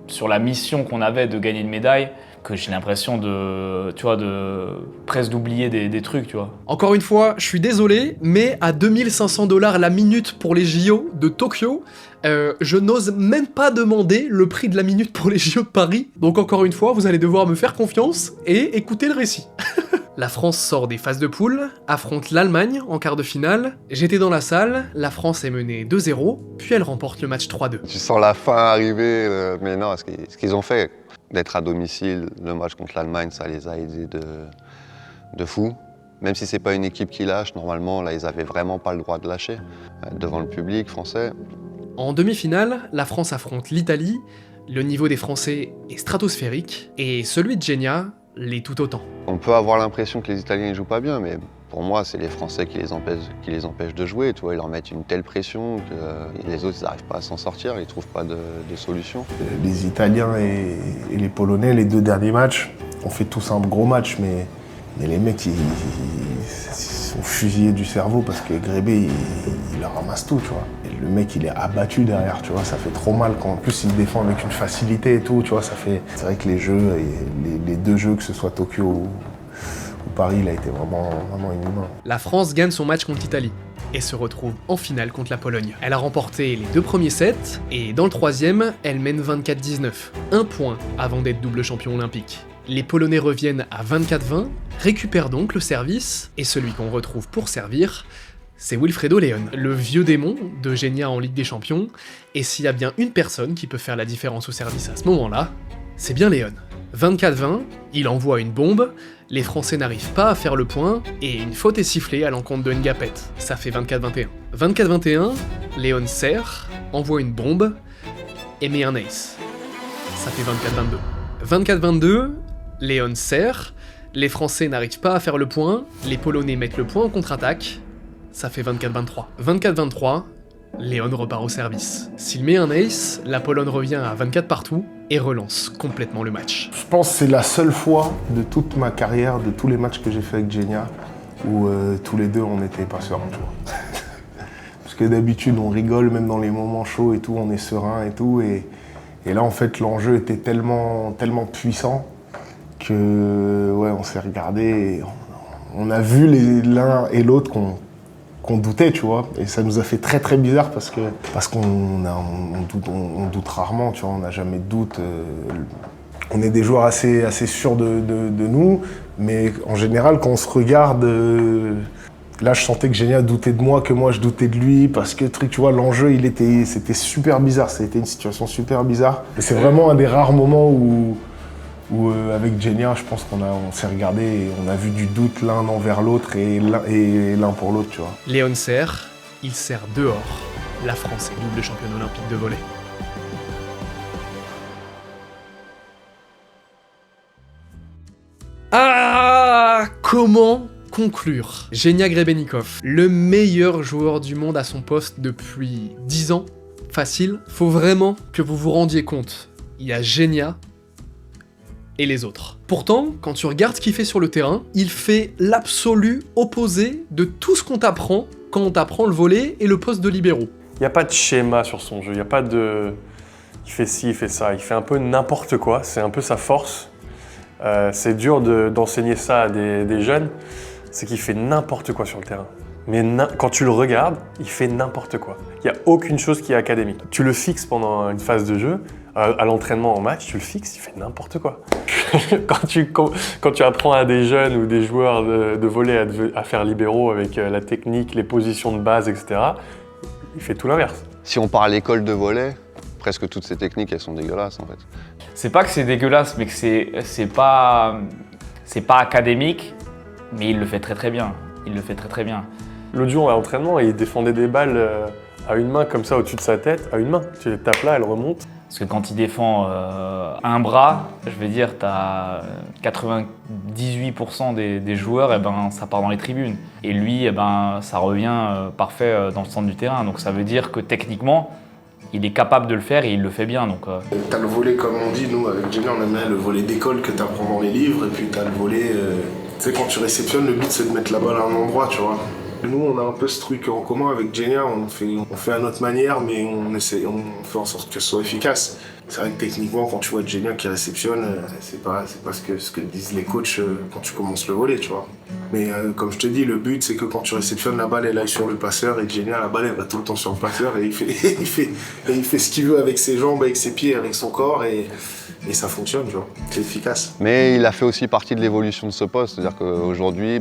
sur la mission qu'on avait de gagner une médaille que j'ai l'impression de presque d'oublier des trucs, tu vois. Encore une fois, je suis désolé, mais à 2500 $ la minute pour les JO de Tokyo, je n'ose même pas demander le prix de la minute pour les JO de Paris. Donc encore une fois, vous allez devoir me faire confiance et écouter le récit. La France sort des phases de poule, affronte l'Allemagne en quart de finale. J'étais dans la salle, la France est menée 2-0, puis elle remporte le match 3-2. Tu sens la fin arriver, mais non, ce qu'ils ont fait, d'être à domicile, le match contre l'Allemagne, ça les a aidés de fou. Même si c'est pas une équipe qui lâche, normalement, là, ils avaient vraiment pas le droit de lâcher devant le public français. En demi-finale, la France affronte l'Italie. Le niveau des Français est stratosphérique, et celui de Genia l'est tout autant. On peut avoir l'impression que les Italiens ne jouent pas bien, mais pour moi, c'est les Français qui les empêchent de jouer. Tu vois, ils leur mettent une telle pression que les autres n'arrivent pas à s'en sortir, ils ne trouvent pas de solution. Les Italiens et les Polonais, les 2 derniers matchs, ont fait tous un gros match, mais les mecs, ils sont fusillés du cerveau parce que Grébé, il leur ramasse tout, tu vois. Et le mec, il est abattu derrière, tu vois, ça fait trop mal quand en plus il défend avec une facilité et tout, tu vois, ça fait... C'est vrai que les jeux, les 2 jeux, que ce soit Tokyo ou Paris, il a été vraiment inhumain. La France gagne son match contre l'Italie et se retrouve en finale contre la Pologne. Elle a remporté les 2 premiers sets et dans le 3e, elle mène 24-19, 1 point avant d'être double champion olympique. Les Polonais reviennent à 24-20, récupèrent donc le service, et celui qu'on retrouve pour servir, c'est Wilfredo León, le vieux démon de Genia en Ligue des Champions, et s'il y a bien une personne qui peut faire la différence au service à ce moment-là, c'est bien León. 24-20, il envoie une bombe, les Français n'arrivent pas à faire le point, et une faute est sifflée à l'encontre de Ngapet, ça fait 24-21. 24-21, León sert, envoie une bombe, et met un ace, ça fait 24-22. 24-22, León sert, les Français n'arrivent pas à faire le point, les Polonais mettent le point en contre-attaque, ça fait 24-23. 24-23, León repart au service. S'il met un ace, la Pologne revient à 24 partout et relance complètement le match. Je pense que c'est la seule fois de toute ma carrière, de tous les matchs que j'ai fait avec Genia, où tous les deux on n'était pas sereins, tu vois. Parce que d'habitude on rigole, même dans les moments chauds et tout, on est serein et tout, et là en fait l'enjeu était tellement puissant que ouais, on s'est regardé et on a vu l'un et l'autre qu'on doutait, tu vois. Et ça nous a fait très très bizarre parce qu'on doute rarement, tu vois. On n'a jamais de doute. On est des joueurs assez sûrs de nous, mais en général, quand on se regarde, là, je sentais que Genia doutait de moi, que moi, je doutais de lui, parce que, tu vois, l'enjeu, c'était super bizarre. C'était une situation super bizarre. Et c'est vraiment un des rares moments où avec Genia, je pense on s'est regardé et on a vu du doute l'un envers l'autre et l'un pour l'autre, tu vois. Léon Serre, il sert dehors. La France est double championne olympique de volley. Ah, comment conclure? Genia Grebennikov, le meilleur joueur du monde à son poste depuis 10 ans, facile. Faut vraiment que vous vous rendiez compte. Il y a Genia et les autres. Pourtant, quand tu regardes ce qu'il fait sur le terrain, il fait l'absolu opposé de tout ce qu'on t'apprend quand on t'apprend le volley et le poste de libéraux. Il n'y a pas de schéma sur son jeu, il n'y a pas de... Il fait ci, il fait ça, il fait un peu n'importe quoi, c'est un peu sa force. C'est dur d'enseigner ça à des jeunes, c'est qu'il fait n'importe quoi sur le terrain. Mais quand tu le regardes, il fait n'importe quoi. Il n'y a aucune chose qui est académique. Tu le fixes pendant une phase de jeu, à l'entraînement, en match, tu le fixes, il fait n'importe quoi. Quand tu apprends à des jeunes ou des joueurs de volley à faire libéraux avec la technique, les positions de base, etc., il fait tout l'inverse. Si on parle école de volley, presque toutes ces techniques, elles sont dégueulasses en fait. C'est pas que c'est dégueulasse, mais que c'est pas académique, mais il le fait très très bien. Il le fait très très bien. L'autre jour à l'entraînement, il défendait des balles à une main comme ça au-dessus de sa tête, à une main. Tu les tapes là, elles remontent. Parce que quand il défend un bras, je veux dire, t'as 98% des joueurs, ça part dans les tribunes. Et lui, ça revient parfait dans le centre du terrain. Donc ça veut dire que techniquement, il est capable de le faire et il le fait bien. T'as le volley, comme on dit, nous avec Genia, on aime bien le volley d'école que t'apprends dans les livres, et puis t'as le volley, tu sais, quand tu réceptionnes, le but c'est de mettre la balle à un endroit, tu vois. Nous, on a un peu ce truc en commun avec Genia, on fait à notre manière, mais on fait en sorte que ce soit efficace. C'est vrai que techniquement, quand tu vois Genia qui réceptionne, c'est pas ce que disent les coachs quand tu commences le volley, tu vois. Mais comme je te dis, le but c'est que quand tu réceptionnes, la balle elle aille sur le passeur, et Genia, la balle elle va tout le temps sur le passeur, et il fait ce qu'il veut avec ses jambes, avec ses pieds, avec son corps, et ça fonctionne, tu vois. C'est efficace. Mais il a fait aussi partie de l'évolution de ce poste, c'est-à-dire qu'aujourd'hui,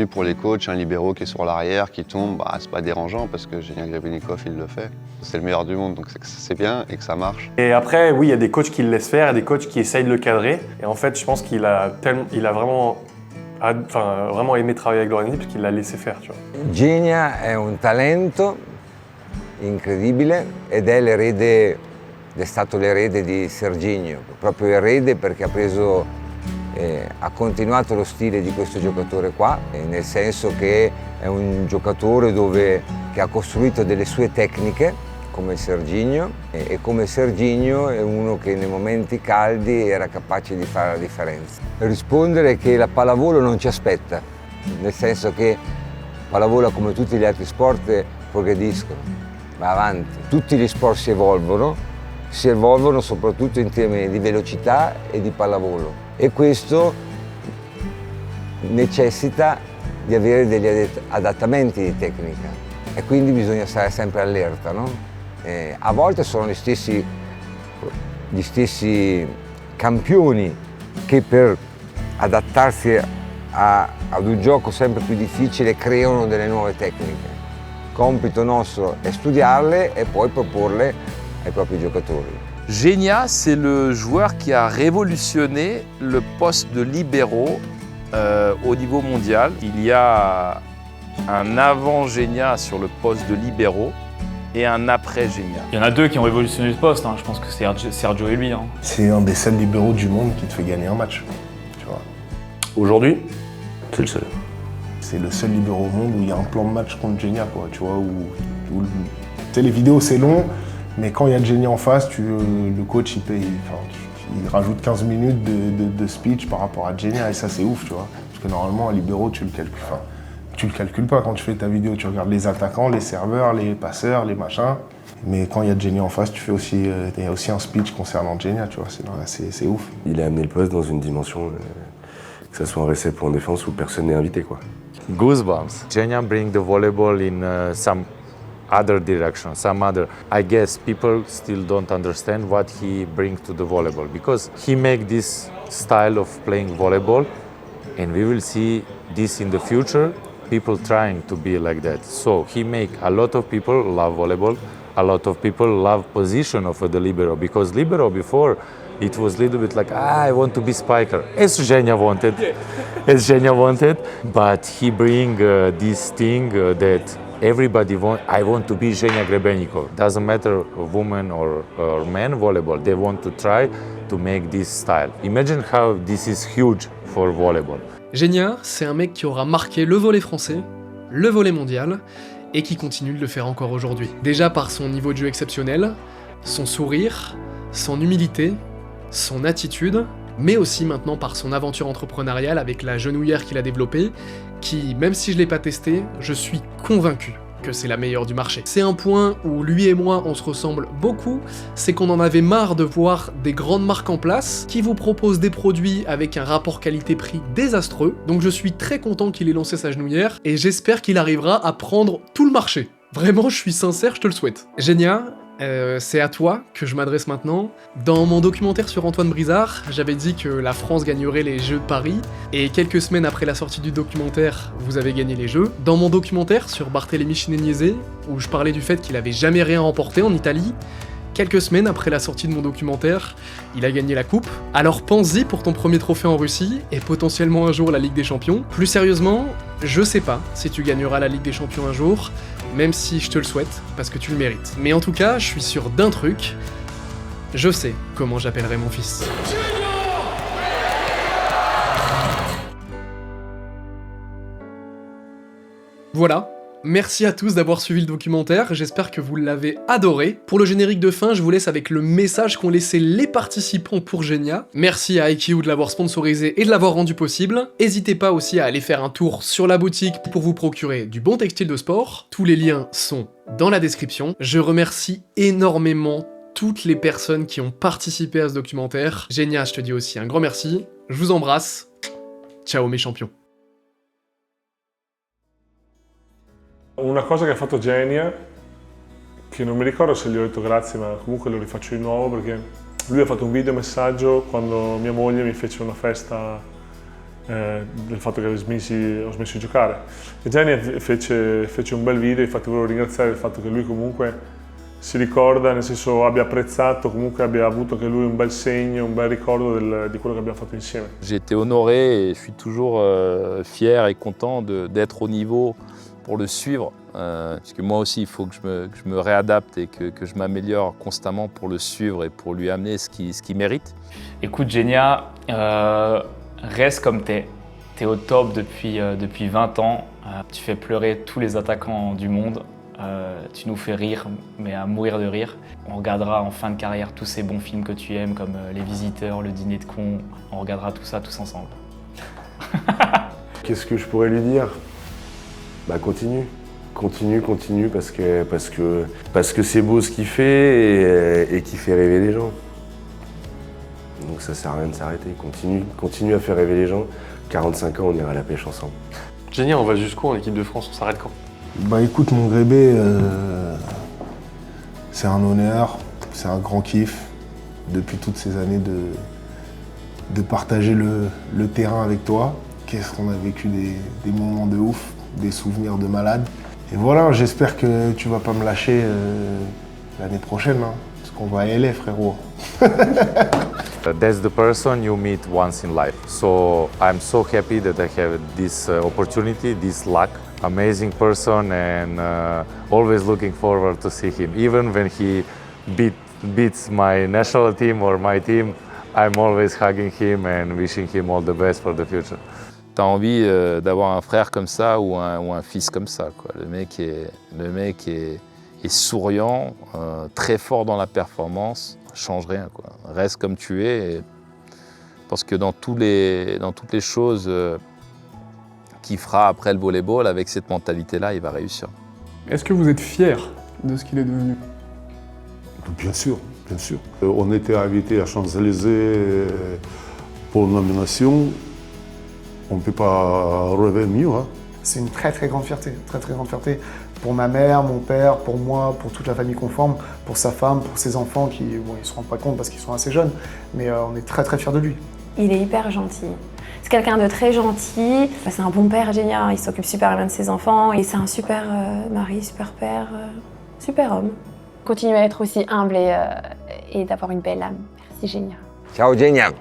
pour les coachs, un libéraux qui est sur l'arrière, qui tombe, c'est pas dérangeant parce que Genia Grebennikov, il le fait. C'est le meilleur du monde, donc c'est bien et que ça marche. Et après, oui, il y a des coachs qui le laissent faire, et des coachs qui essayent de le cadrer. Et en fait, je pense qu'il a vraiment aimé travailler avec Lorenzi parce qu'il l'a laissé faire, tu vois. Genia è un talento incredibile ed è stato l'erede di Serginho, proprio erede perché ha continuato lo stile di questo giocatore qua, nel senso che è un giocatore che ha costruito delle sue tecniche come Serginho, e come Serginho è uno che nei momenti caldi era capace di fare la differenza. Rispondere che la pallavolo non ci aspetta, nel senso che pallavolo, come tutti gli altri sport, progrediscono, va avanti. Tutti gli sport si evolvono soprattutto in termini di velocità e di pallavolo, e questo necessita di avere degli adattamenti di tecnica, e quindi bisogna stare sempre allerta, no? A volte sono gli stessi campioni che per adattarsi ad un gioco sempre più difficile creano delle nuove tecniche. Compito nostro è studiarle e poi proporle ai propri giocatori. Genia, c'est le joueur qui a révolutionné le poste de libéraux au niveau mondial. Il y a un avant Genia sur le poste de libéraux et un après Genia. Il y en a deux qui ont révolutionné le poste, je pense que c'est Sergio et lui. C'est un des seuls libéraux du monde qui te fait gagner un match, tu vois. Aujourd'hui, c'est le seul. C'est le seul libéraux au monde où il y a un plan de match contre Genia, quoi, tu vois, tu sais, les vidéos c'est long, mais quand il y a Genia en face, le coach il rajoute 15 minutes de speech par rapport à Genia, et ça c'est ouf, tu vois. Parce que normalement, un libéraux, tu le calcules pas quand tu fais ta vidéo, tu regardes les attaquants, les serveurs, les passeurs, les machins. Mais quand il y a Genia en face, il y a aussi un speech concernant Genia, tu vois, c'est ouf. Il a amené le poste dans une dimension, que ce soit en récep ou en défense, où personne n'est invité, quoi. goosebumps. Genia bring the volleyball in some other direction, some other. I guess people still don't understand what he brings to the volleyball because he make this style of playing volleyball, and we will see this in the future. People trying to be like that. So he make a lot of people love volleyball. A lot of people love position of the libero because libero before it was a little bit like I want to be spiker, as Genia wanted, but he bring this thing that everybody want. I want to be Genia Grebennikov. Doesn't matter woman or man volleyball. They want to try to make this style. Imagine how this is huge for volleyball. Genia, c'est un mec qui aura marqué le volley français, le volley mondial, et qui continue de le faire encore aujourd'hui. Déjà par son niveau de jeu exceptionnel, son sourire, son humilité, son attitude, mais aussi maintenant par son aventure entrepreneuriale avec la genouillère qu'il a développée, qui, même si je l'ai pas testée, je suis convaincu que c'est la meilleure du marché. C'est un point où lui et moi on se ressemble beaucoup, c'est qu'on en avait marre de voir des grandes marques en place qui vous proposent des produits avec un rapport qualité-prix désastreux, donc je suis très content qu'il ait lancé sa genouillère et j'espère qu'il arrivera à prendre tout le marché. Vraiment, je suis sincère, je te le souhaite. Genia, c'est à toi que je m'adresse maintenant. Dans mon documentaire sur Antoine Brizard, j'avais dit que la France gagnerait les Jeux de Paris, et quelques semaines après la sortie du documentaire, vous avez gagné les Jeux. Dans mon documentaire sur Barthélémy Chineniezé, où je parlais du fait qu'il avait jamais rien remporté en Italie, quelques semaines après la sortie de mon documentaire, il a gagné la coupe. Alors pense-y pour ton premier trophée en Russie, et potentiellement un jour la Ligue des Champions. Plus sérieusement, je sais pas si tu gagneras la Ligue des Champions un jour, même si je te le souhaite, parce que tu le mérites. Mais en tout cas, je suis sûr d'un truc, je sais comment j'appellerai mon fils. Voilà. Merci à tous d'avoir suivi le documentaire, j'espère que vous l'avez adoré. Pour le générique de fin, je vous laisse avec le message qu'ont laissé les participants pour Genia. Merci à IQ de l'avoir sponsorisé et de l'avoir rendu possible. N'hésitez pas aussi à aller faire un tour sur la boutique pour vous procurer du bon textile de sport. Tous les liens sont dans la description. Je remercie énormément toutes les personnes qui ont participé à ce documentaire. Genia, je te dis aussi un grand merci. Je vous embrasse. Ciao mes champions. Una cosa che ha fatto Genia, che non mi ricordo se gli ho detto grazie, ma comunque lo rifaccio di nuovo perché lui ha fatto un video messaggio quando mia moglie mi fece una festa del fatto che ho smesso di giocare. E Genia fece un bel video, infatti volevo ringraziare il fatto che lui comunque si ricorda, nel senso abbia apprezzato, comunque abbia avuto anche lui un bel segno, un bel ricordo di quello che abbiamo fatto insieme. J'ai été honoré et je suis toujours fier et content d'être au niveau pour le suivre, parce que moi aussi il faut que je me réadapte et que je m'améliore constamment pour le suivre et pour lui amener ce qu'il mérite. Écoute Genia, reste comme t'es au top depuis 20 ans, tu fais pleurer tous les attaquants du monde, tu nous fais rire, mais à mourir de rire. On regardera en fin de carrière tous ces bons films que tu aimes comme Les Visiteurs, Le Dîner de cons, on regardera tout ça tous ensemble. Qu'est-ce que je pourrais lui dire ? Bah continue parce que c'est beau ce qu'il fait et qu'il fait rêver les gens. Donc ça sert à rien de s'arrêter, continue à faire rêver les gens. 45 ans, on ira à la pêche ensemble. Genia, on va jusqu'où en équipe de France? On s'arrête quand? Bah écoute mon Grébé, c'est un honneur, c'est un grand kiff depuis toutes ces années de partager le terrain avec toi. Qu'est-ce qu'on a vécu des moments de ouf, des souvenirs de malade. Et voilà, j'espère que tu vas pas me lâcher l'année prochaine, hein, parce qu'on va à LA, frérot. That's the person you meet once in life. So I'm so happy that I have this opportunity, this luck. Amazing person and always looking forward to see him. Even when he beats my national team or my team, I'm always hugging him and wishing him all the best for the future. T'as envie d'avoir un frère comme ça ou un fils comme ça, quoi. Le mec est souriant, très fort dans la performance, change rien, quoi. Reste comme tu es. Et parce que dans toutes les choses qu'il fera après le volleyball, avec cette mentalité-là, il va réussir. Est-ce que vous êtes fier de ce qu'il est devenu? Bien sûr, bien sûr. On était invité à Champs-Élysées pour une nomination. On ne peut pas rêver mieux. Hein. c'est une très très grande fierté, pour ma mère, mon père, pour moi, pour toute la famille conforme, pour sa femme, pour ses enfants qui, bon, ils se rendent pas compte parce qu'ils sont assez jeunes, mais on est très très fiers de lui. Il est hyper gentil. C'est quelqu'un de très gentil, c'est un bon père génial, il s'occupe super bien de ses enfants et c'est un super mari, super père, super homme. Continue à être aussi humble et d'avoir une belle âme. Merci Genia. Ciao Genia.